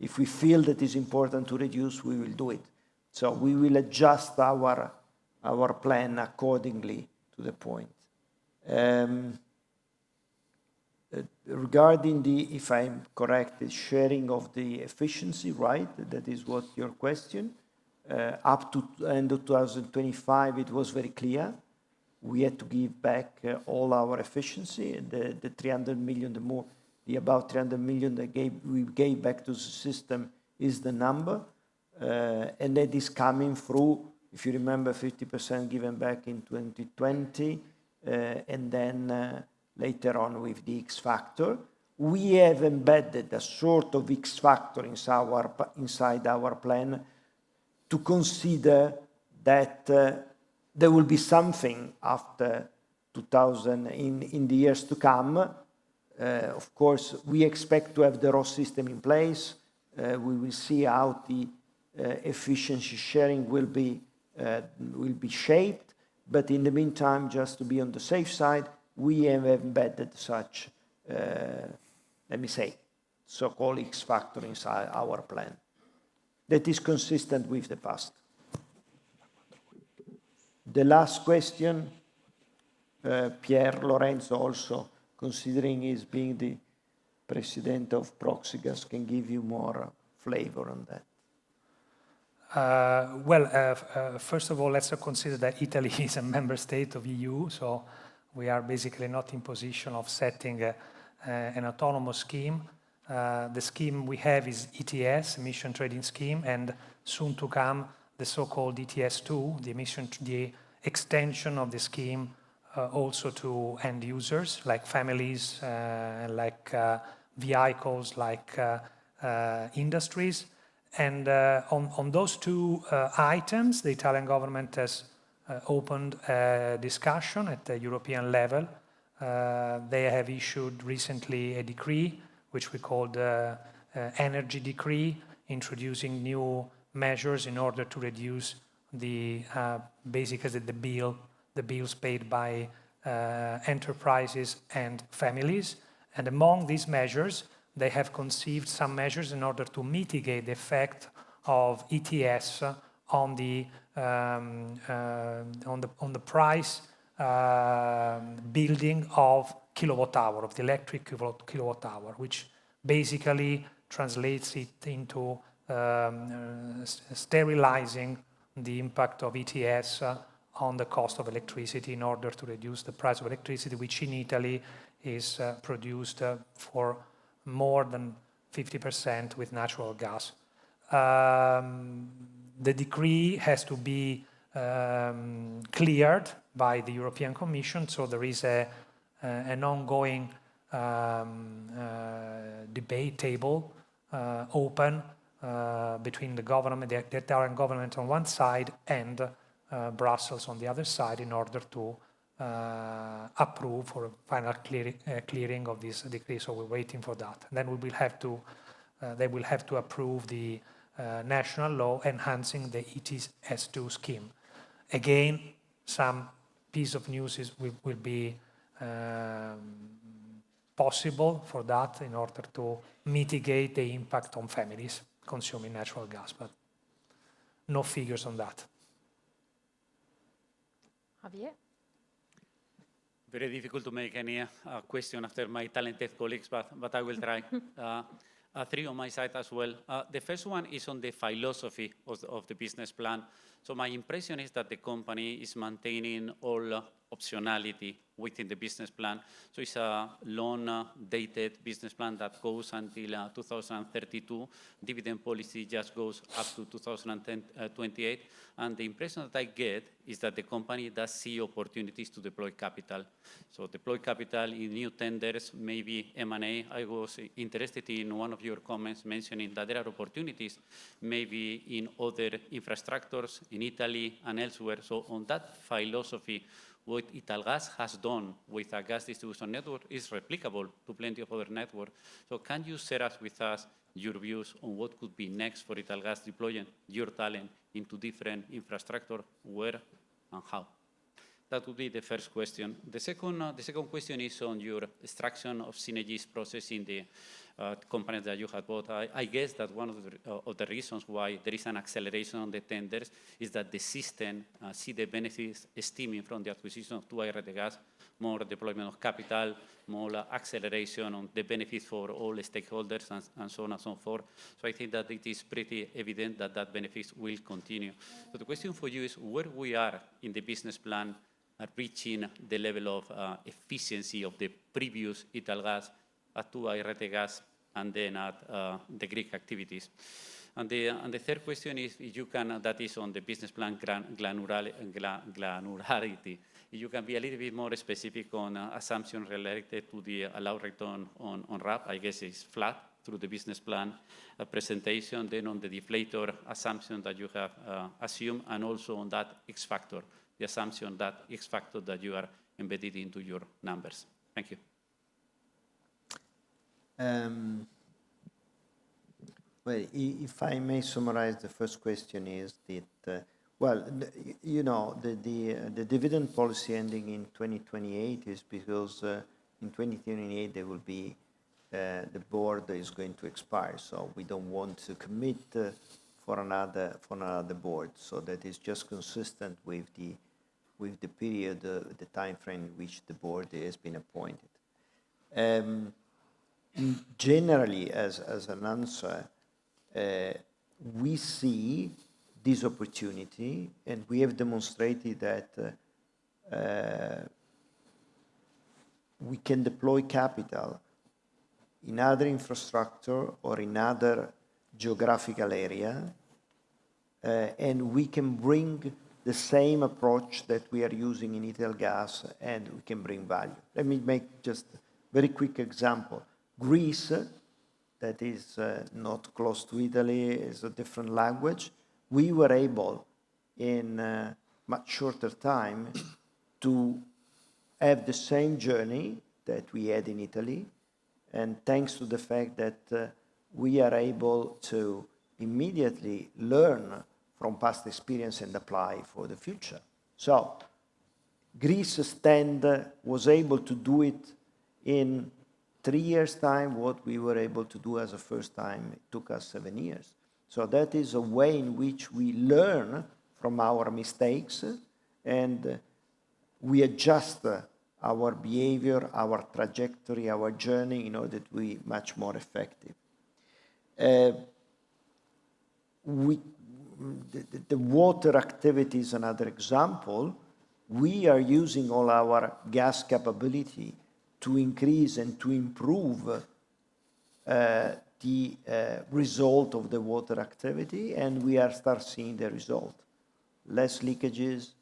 If we feel that it's important to reduce, we will do it. So we will adjust our plan accordingly to the point. Regarding the, if I'm correct, the sharing of the efficiency, right? That is what your question. Up to end of 2025, it was very clear. We had to give back all our efficiency, and the 300 million, the about 300 million that we gave back to the system is the number. And that is coming through, if you remember, 50% given back in 2020, and then later on with the X factor. We have embedded a sort of X factor inside our plan to consider that there will be something after 2000 in the years to come. Of course, we expect to have the ROS system in place. We will see how the efficiency sharing will be shaped. But in the meantime, just to be on the safe side, we have embedded such, let me say, so-called X factor inside our plan. That is consistent with the past. The last question, Pier Lorenzo, also considering he's being the president of Proxigas, can give you more flavor on that. First of all, let's consider that Italy is a member state of EU, so we are basically not in position of setting an autonomous scheme. The scheme we have is ETS, Emission Trading Scheme, and soon to come, the so-called ETS2, the extension of the scheme also to end users, like families, like vehicles, like industries. And on those two items, the Italian government has opened a discussion at the European level. They have issued recently a decree, which we call the energy decree, introducing new measures in order to reduce the basically the bills paid by enterprises and families. And among these measures, they have conceived some measures in order to mitigate the effect of ETS on the price building of kilowatt hour, of the electric kilowatt hour, which basically translates it into sterilizing the impact of ETS on the cost of electricity in order to reduce the price of electricity, which in Italy is produced for more than 50% with natural gas. The decree has to be cleared by the European Commission, so there is an ongoing debate table open between the government, the Italian government on one side, and Brussels on the other side, in order to approve for a final clearing of this decree. So we're waiting for that. And then we will have to, they will have to approve the national law enhancing the ETS2 scheme. Again, some piece of news will be possible for that in order to mitigate the impact on families consuming natural gas, but no figures on that. Javier? Very difficult to make any question after my talented colleagues, but I will try. Three on my side as well. The first one is on the philosophy of the business plan. So my impression is that the company is maintaining all optionality within the business plan. So it's a long-dated business plan that goes until 2032. Dividend policy just goes up to 2028. And the impression that I get is that the company does see opportunities to deploy capital. So deploy capital in new tenders, maybe M&A. I was interested in one of your comments mentioning that there are opportunities maybe in other infrastructures in Italy and elsewhere. So on that philosophy, what Italgas has done with a gas distribution network is replicable to plenty of other networks. So can you share with us your views on what could be next for Italgas deploying your talent into different infrastructure, where and how? That would be the first question. The second question is on your extraction of synergies process in companies that you have bought. I guess that one of the reasons why there is an acceleration on the tenders is that the system see the benefits stemming from the acquisition of 2i Rete Gas, more deployment of capital, more acceleration on the benefits for all the stakeholders and so on and so forth. So I think that it is pretty evident that that benefits will continue. So the question for you is where we are in the business plan at reaching the level of efficiency of the previous Italgas at 2i Rete Gas and then at the Greek activities. And the third question is, if you can, that is on the business plan granularity. If you can be a little bit more specific on assumptions related to the allowed return on RAB, I guess it's flat through the business plan presentation, then on the deflator assumption that you have assumed, and also on that X factor, the assumption that X factor that you are embedded into your numbers. Thank you. Well, if I may summarize, the first question is that, well, you know, the dividend policy ending in 2028 is because in 2028 there will be, the board is going to expire. So we don't want to commit for another board. So that is just consistent with the period, the time frame in which the board has been appointed. Generally, as an answer, we see this opportunity, and we have demonstrated that we can deploy capital in other infrastructure or in other geographical area, and we can bring the same approach that we are using in Italgas, and we can bring value. Let me make just a very quick example. Greece, that is not close to Italy, is a different language. We were able, in a much shorter time, to have the same journey that we had in Italy, and thanks to the fact that we are able to immediately learn from past experience and apply for the future. So Greece was able to do it in 3 years' time what we were able to do as a first time. It took us 7 years. So that is a way in which we learn from our mistakes and we adjust our behavior, our trajectory, our journey in order to be much more effective. The water activity is another example. We are using all our gas capability to increase and to improve the result of the water activity, and we are start seeing the result. Less leakages,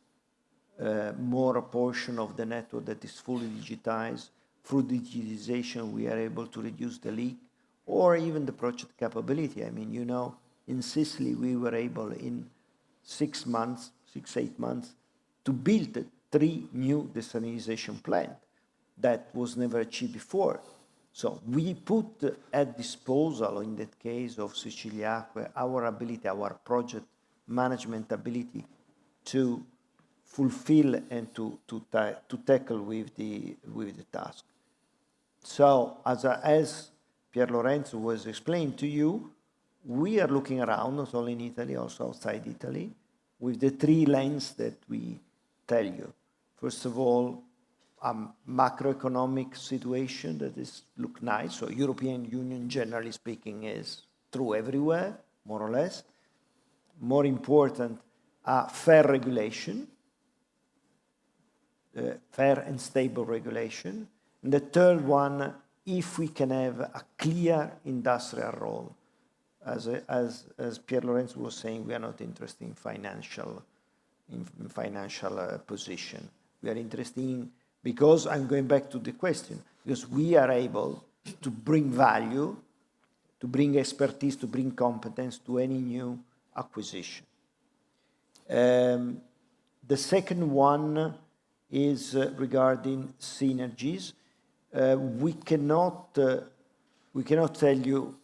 more a portion of the network that is fully digitized. Through digitization, we are able to reduce the leak, or even the project capability. I mean, you know, in Sicily, we were able in 6 months, 8 months, to build 3 new desalination plants. That was never achieved before. So we put at disposal, in that case of Siciliacque, our ability, our project management ability to fulfill and to tackle with the task. So as Pier Lorenzo was explaining to you, we are looking around, not only in Italy, also outside Italy, with the 3 lanes that we tell you. First of all, a macroeconomic situation that look nice. So European Union, generally speaking, is true everywhere, more or less. More important, fair regulation, fair and stable regulation. And the third one, if we can have a clear industrial role. As Pier Lorenzo was saying, we are not interested in financial position. We are interested in, because I'm going back to the question, because we are able to bring value, to bring expertise, to bring competence to any new acquisition. The second one is regarding synergies. We cannot tell you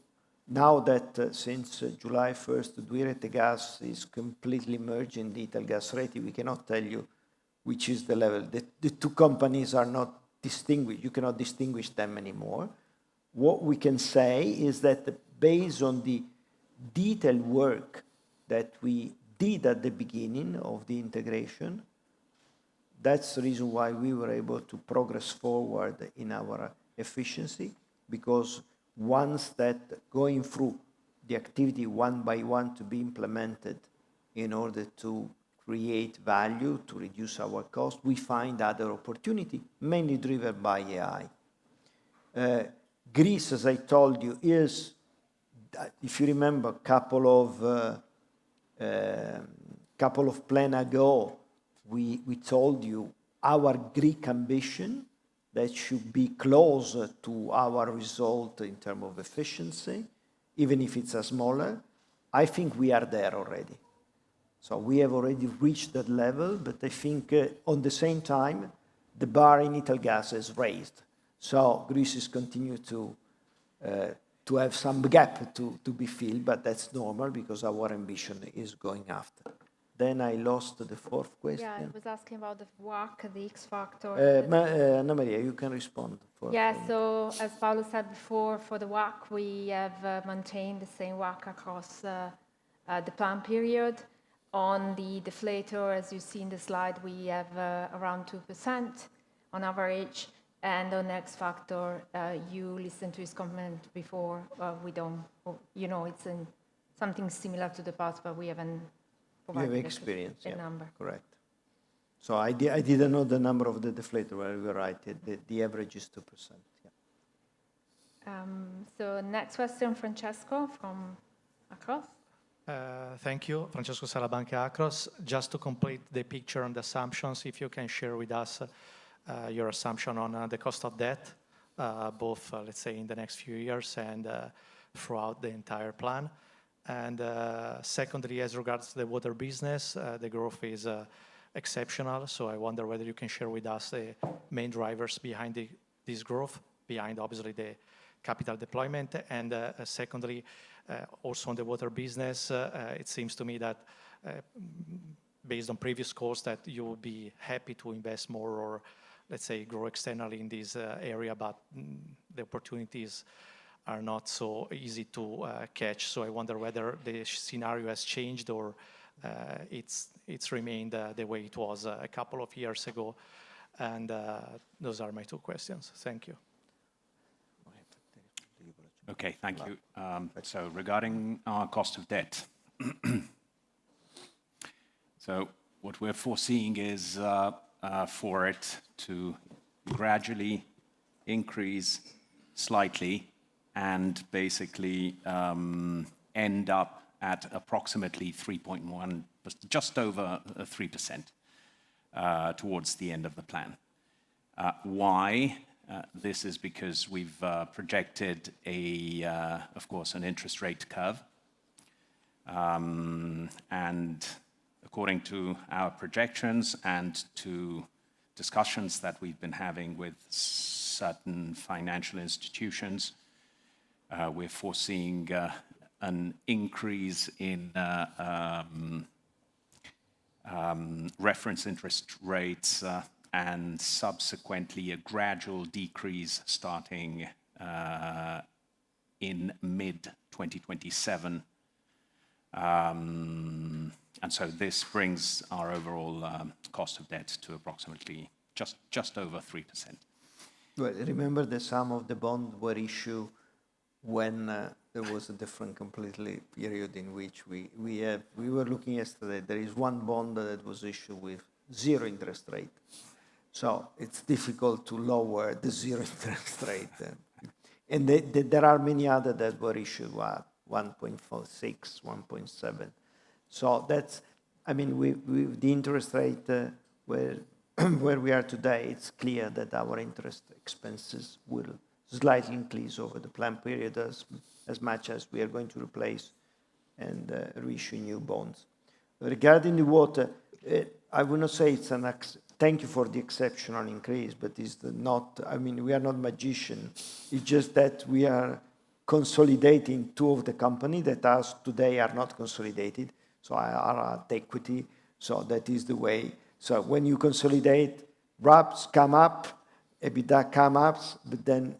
now that since July 1st, 2i Rete Gas is completely merged in the Italgas Rete. We cannot tell you which is the level. The 2 companies are not distinguished. You cannot distinguish them anymore. what we can say is that based on the detailed work that we did at the beginning of the integration, that's the reason why we were able to progress forward in our efficiency, because once that going through the activity one by one to be implemented in order to create value, to reduce our cost, we find other opportunity, mainly driven by AI. Greece, as I told you, is, if you remember, couple of plan ago, we told you our Greek ambition that should be closer to our result in terms of efficiency, even if it's a smaller. I think we are there already. So we have already reached that level, but I think on the same time, the bar in Italgas is raised. So Greece is continue to have some gap to be filled, but that's normal because our ambition is going after. Then I lost the fourth question. Yeah, I was asking about the WACC, the X factor. Anna Maria, you can respond. So as Paolo said before, for the WACC, we have maintained the same WACC across the plan period. On the deflator, as you see in the slide, we have around 2% on average. And on X factor, you listened to his comment before. We don't, it's something similar to the past, but we haven't provided you have experience, a number. Correct. So I didn't know the number of the deflator, but you were right. The average is 2%. Yeah. So next question, Francesco from Across. Thank you, Francesco Salabanca Across. Just to complete the picture on the assumptions, if you can share with us your assumption on the cost of debt, both, let's say, in the next few years and throughout the entire plan. And secondly, as regards to the water business, the growth is exceptional. So I wonder whether you can share with us the main drivers behind this growth, behind obviously the capital deployment. And secondly, also on the water business, it seems to me that based on previous calls that you will be happy to invest more or, let's say, grow externally in this area, but the opportunities are not so easy to catch. So I wonder whether the scenario has changed or it's remained the way it was a couple of years ago. And those are my two questions. Thank you. Okay, thank you. So regarding our cost of debt, so what we're foreseeing is for it to gradually increase slightly and basically end up at approximately 3.1, just over 3% towards the end of the plan. Why? This is because we've projected of course, an interest rate curve. And according to our projections and to discussions that we've been having with certain financial institutions, we're foreseeing an increase in reference interest rates and subsequently a gradual decrease starting in mid-2027. And so this brings our overall cost of debt to approximately just over 3%. Well, remember that some of the bonds were issued when there was a different completely period in which we were looking yesterday. There is one bond that was issued with 0 interest rate. So it's difficult to lower the 0 interest rate. And there are many others that were issued at 1.46, 1.7. So that's, I mean, with the interest rate where we are today, it's clear that our interest expenses will slightly increase over the plan period as much as we are going to replace and reissue new bonds. Regarding the water, I would not say it's thank you for the exceptional increase, but it's not, I mean, we are not magicians. It's just that we are consolidating two of the companies that today are not consolidated, so are at equity, so that is the way. So when you consolidate, RABs come up, EBITDA come up, but then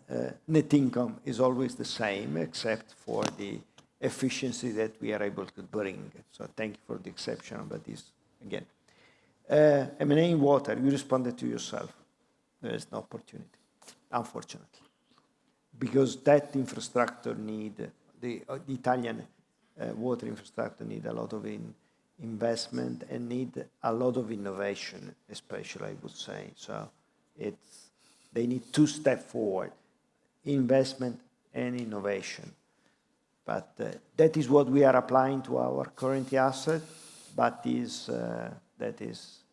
net income is always the same, except for the efficiency that we are able to bring. So thank you for the exception about this again. M&A in water, you responded to yourself. There is no opportunity, unfortunately, because that infrastructure need, the Italian water infrastructure need a lot of investment and need a lot of innovation, especially, I would say. So they need two steps forward, investment and innovation. But that is what we are applying to our current asset, but that is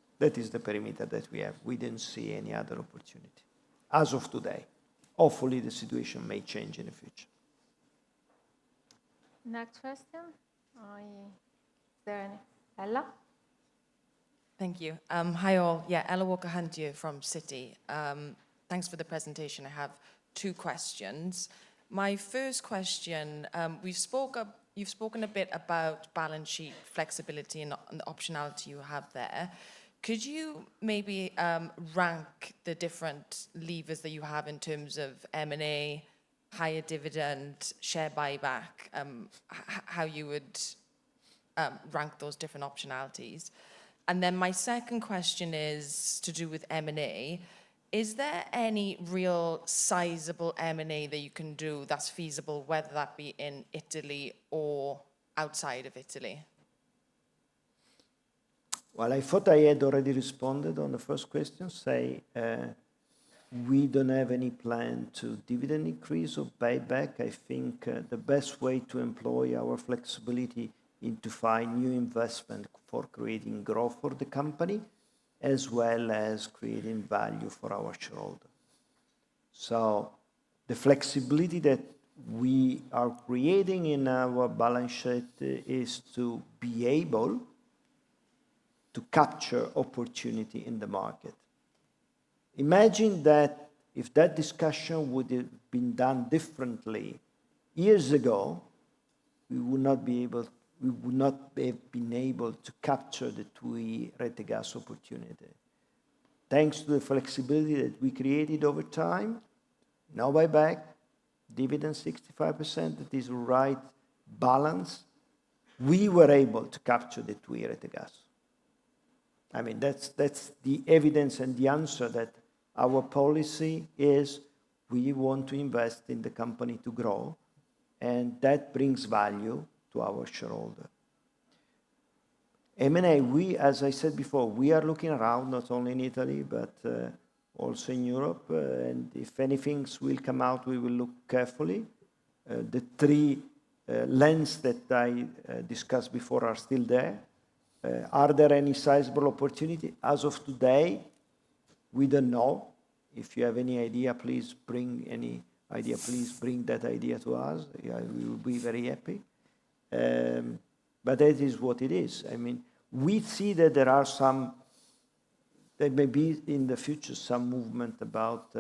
the perimeter that we have. We didn't see any other opportunity as of today. Hopefully the situation may change in the future. Next question. Is there any? Ella? Thank you. Hi all. Yeah, Ella Walker-Hunter from Citi. Thanks for the presentation. I have two questions. My first question, you've spoken a bit about balance sheet flexibility and the optionality you have there. Could you maybe rank the different levers that you have in terms of M&A, higher dividend, share buyback, how you would rank those different optionalities? And then my second question is to do with M&A. Is there any real sizable M&A that you can do that's feasible, whether that be in Italy or outside of Italy? Well, I thought I had already responded on the first question, we don't have any plan to dividend increase or buyback. I think the best way to employ our flexibility is to find new investment for creating growth for the company, as well as creating value for our shareholder. So the flexibility that we are creating in our balance sheet is to be able to capture opportunity in the market. Imagine that if that discussion would have been done differently years ago, we would not have been able to capture the TUI Rete Gas opportunity. Thanks to the flexibility that we created over time, no buyback, dividend 65%, that is the right balance, we were able to capture the TUI Rete Gas. I mean, that's the evidence and the answer that our policy is we want to invest in the company to grow, and that brings value to our shareholder. M&A, as I said before, we are looking around not only in Italy, but also in Europe, and if anything will come out, we will look carefully. The three lenses that I discussed before are still there. Are there any sizable opportunity? As of today, we don't know. If you have any idea, please bring that idea to us. We will be very happy. But that is what it is. I mean, we see that there may be in the future some movement about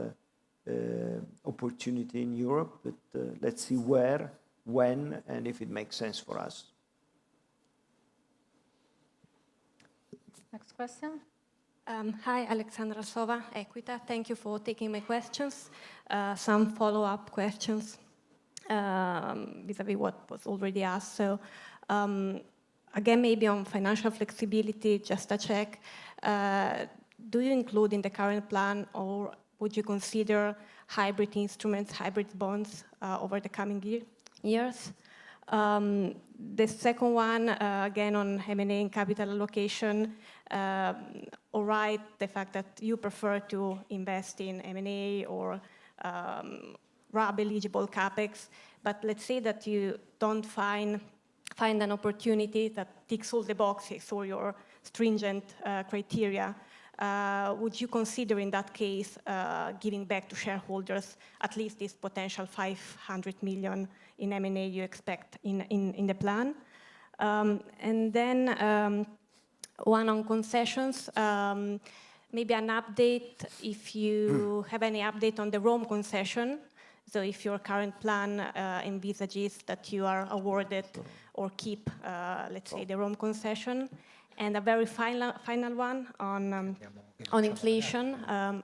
opportunity in Europe, but let's see where, when, and if it makes sense for us. Next question. Hi, Alexandra Sova, Equita. Thank you for taking my questions. Some follow-up questions vis-a-vis what was already asked. So again, maybe on financial flexibility, just a check. Do you include in the current plan, or would you consider hybrid instruments, hybrid bonds over the coming years? The second one, again, on M&A and capital allocation, all right, the fact that you prefer to invest in M&A or RAB-eligible CapEx, but let's say that you don't find an opportunity that ticks all the boxes or your stringent criteria. Would you consider in that case giving back to shareholders at least this potential 500 million in M&A you expect in the plan? And then one on concessions, maybe an update if you have any update on the Rome concession. So if your current plan envisages that you are awarded or keep, let's say, the Rome concession. And a very final one on On inflation,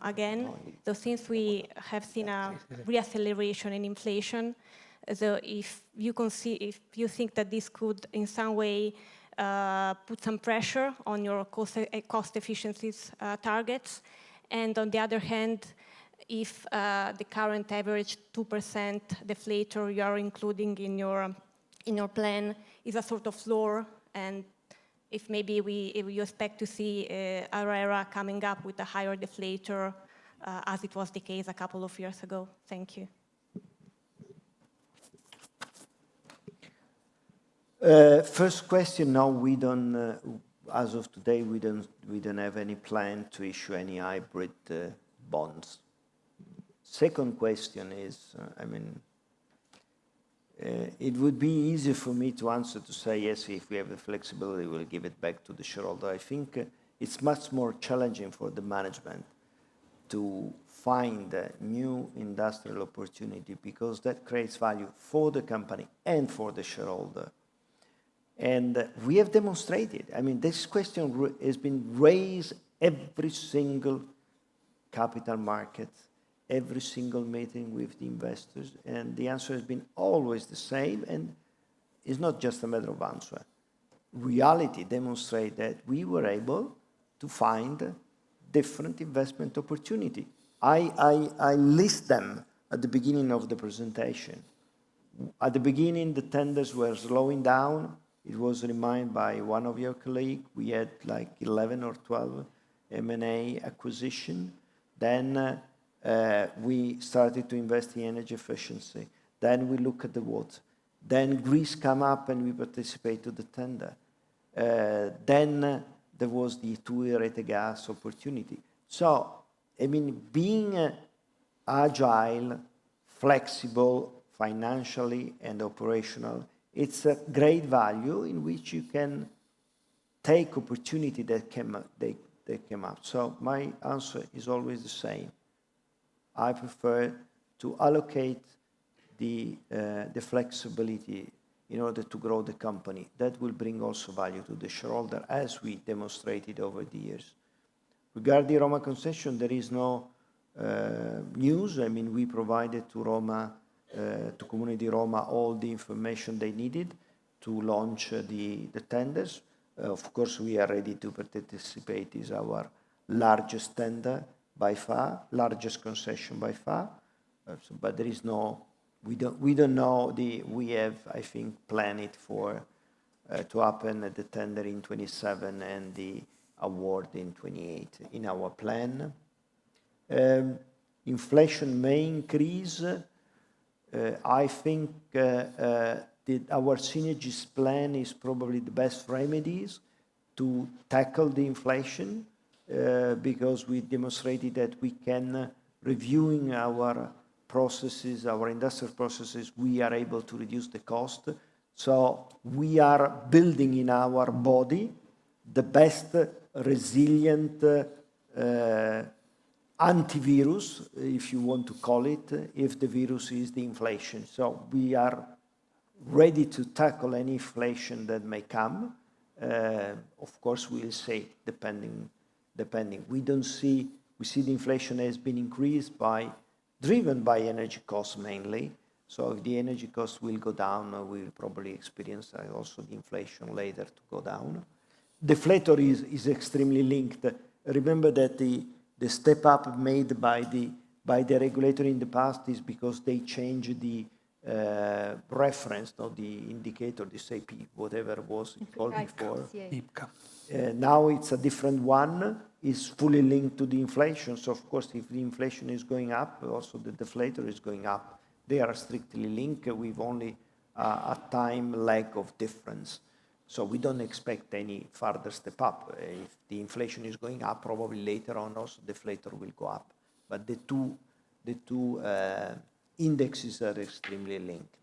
again, so since we have seen a reacceleration in inflation, so if you think that this could in some way put some pressure on your cost efficiencies targets, and on the other hand, if the current average 2% deflator you are including in your plan is a sort of floor, and if maybe you expect to see ARERA coming up with a higher deflator, as it was the case a couple of years ago. Thank you. First question, no, we don't, as of today, we don't have any plan to issue any hybrid bonds. Second question is, it would be easy for me to answer to say, yes, if we have the flexibility, we'll give it back to the shareholder. I think it's much more challenging for the management to find a new industrial opportunity, because that creates value for the company and for the shareholder. And we have demonstrated, this question has been raised every single capital market, every single meeting with the investors, and the answer has been always the same, and it's not just a matter of answer. Reality demonstrates that we were able to find different investment opportunity. I list them at the beginning of the presentation. At the beginning, the tenders were slowing down. It was reminded by one of your colleagues. We had like 11 or 12 M&A acquisition. Then we started to invest in energy efficiency. Then we look at the water. Then Greece came up and we participate to the tender. Then there was the two-year rate gas opportunity. So, being agile, flexible, financially and operational, it's a great value in which you can take opportunity that came up. So my answer is always the same. I prefer to allocate the flexibility in order to grow the company. That will bring also value to the shareholder, as we demonstrated over the years. Regarding Roma concession, there is no news. We provided to Roma, to Comune di Roma, all the information they needed to launch the tenders. Of course, we are ready to participate. It's our largest tender by far, largest concession by far. But there is no, we don't know. We have, I think, planned it for to happen at the tender in 27 and the award in 28 in our plan. Inflation may increase. I think our synergies plan is probably the best remedies to tackle the inflation, because we demonstrated that we can, reviewing our processes, our industrial processes, we are able to reduce the cost. So we are building in our body the best resilient antivirus, if you want to call it, if the virus is the inflation. So we are ready to tackle any inflation that may come. Of course, we'll see, depending. We see the inflation has been increased driven by energy costs mainly. So if the energy costs will go down, we'll probably experience also the inflation later to go down. Deflator is extremely linked. Remember that the step up made by the regulator in the past is because they changed the reference, not the indicator, the SAP, whatever it was called before. Now it's a different one. It's fully linked to the inflation. So of course, if the inflation is going up, also the deflator is going up. They are strictly linked with only a time lag of difference. So we don't expect any further step up. If the inflation is going up, probably later on also deflator will go up. But the two indexes are extremely linked.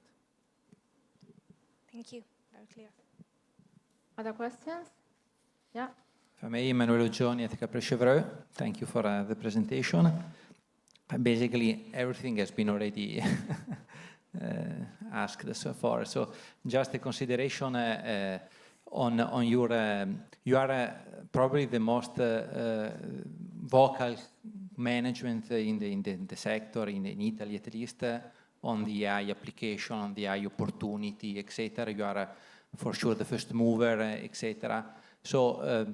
Thank you. Very clear. Other questions? Yeah. For me, Emanuele Gioni at Kepler Cheuvreux. Thank you for the presentation. Basically, everything has been already asked so far. So just a consideration on your, you are probably the vocal management in the sector, in Italy at least, on the AI application, on the AI opportunity, etc. You are for sure the first mover, etc. So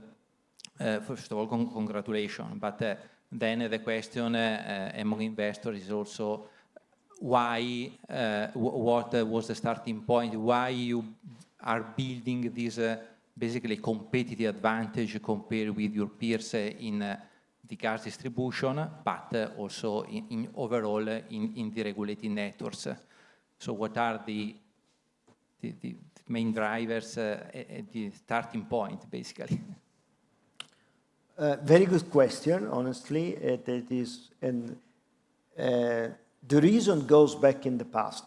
first of all, congratulations. But then the question among investors is also why, what was the starting point? Why you are building this basically competitive advantage compared with your peers in the gas distribution, but also in overall in the regulated networks. So what are the main drivers at the starting point, basically? Very good question, honestly. It is, and the reason goes back in the past.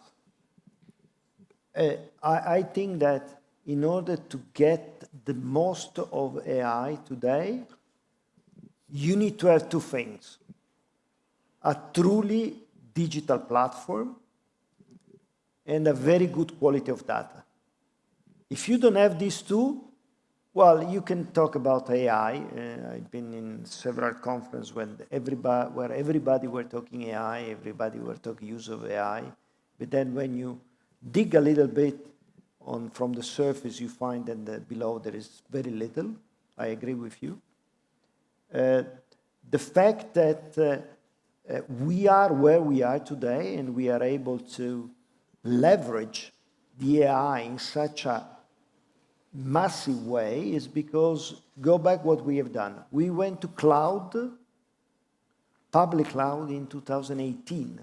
I think that in order to get the most of AI today, you need to have two things: a truly digital platform and a very good quality of data. If you don't have these two, well, you can talk about AI. I've been in several conferences where everybody were talking AI, everybody were talking use of AI. But then when you dig a little bit from the surface, you find that below there is very little. I agree with you. The fact that we are where we are today and we are able to leverage the AI in such a massive way is because, go back what we have done. We went to cloud, public cloud in 2018.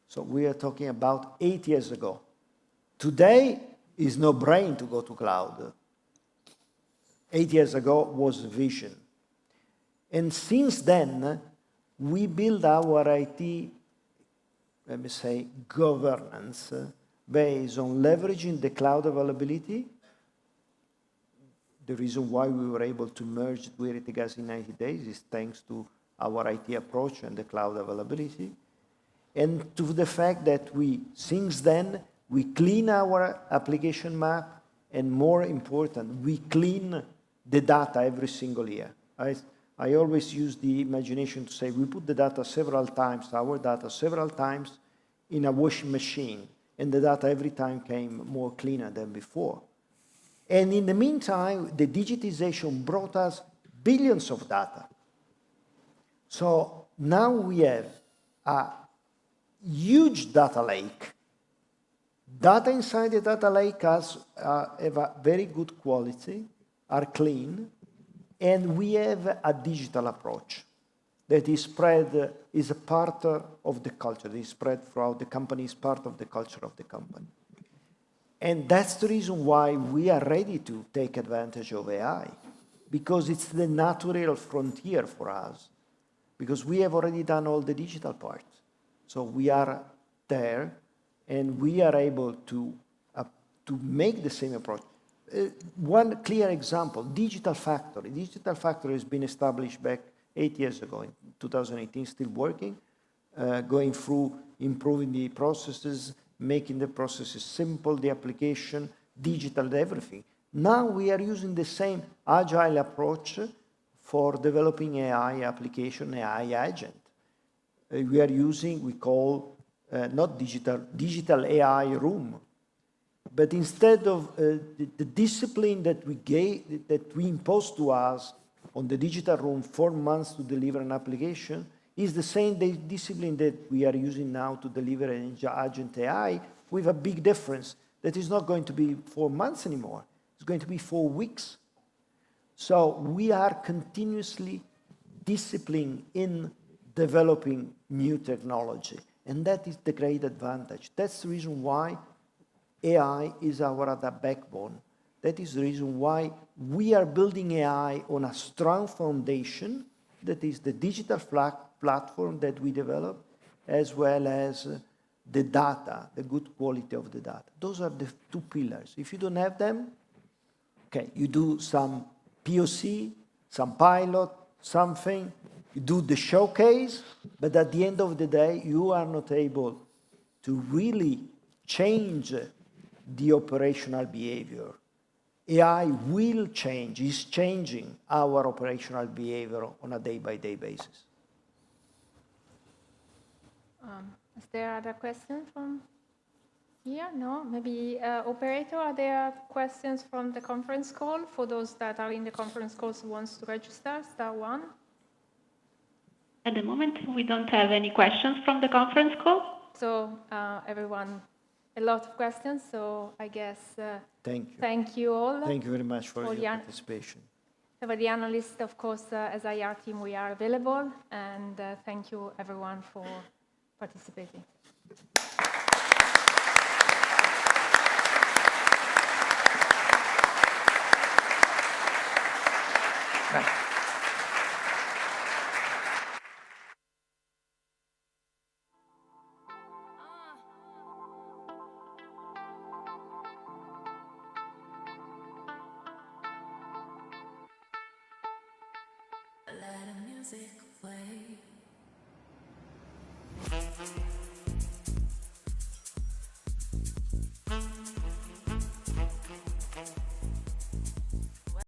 So we are talking about 8 years ago. Today is no brain to go to cloud. 8 years ago was vision. And since then, we build our IT, let me say, governance based on leveraging the cloud availability. The reason why we were able to merge with Italgas in 90 days is thanks to our IT approach and the cloud availability. And to the fact that since then, we clean our application map, and more important, we clean the data every single year. I always use the imagination to say we put the data several times, our data several times in a washing machine, and the data every time came more cleaner than before. And in the meantime, the digitization brought us billions of data. So now we have a huge data lake. Data inside the data lake have a very good quality, are clean, and we have a digital approach that is spread, is a part of the culture, is spread throughout the company, is part of the culture of the company. And that's the reason why we are ready to take advantage of AI, because it's the natural frontier for us, because we have already done all the digital part. So we are there, and we are able to make the same approach. One clear example, Digital Factory. Digital Factory has been established back 8 years ago, in 2018, still working, going through improving the processes, making the processes simple, the application, digital, everything. Now we are using the same agile approach for developing AI application, AI agent. We are using, we call, not digital AI room. But instead of the discipline that we imposed to us on the digital room, 4 months to deliver an application, is the same discipline that we are using now to deliver an agent AI, with a big difference that is not going to be 4 months anymore. It's going to be 4 weeks. So we are continuously disciplined in developing new technology. And that is the great advantage. That's the reason why AI is our other backbone. That is the reason why we are building AI on a strong foundation, that is the digital platform that we develop, as well as the data, the good quality of the data. Those are the two pillars. If you don't have them, okay, you do some POC, some pilot, something, you do the showcase, but at the end of the day, you are not able to really change the operational behavior. AI will change, is changing our operational behavior on a day-by-day basis. Is there other questions from here? No? Maybe operator, are there questions from the conference call? For those that are in the conference call who wants to register, star 1. At the moment, we don't have any questions from the conference call. So everyone, a lot of questions, so I guess Thank you all. Thank you very much for your participation. For the analysts, of course, as IR team, we are available, and thank you everyone for participating. Let the music play.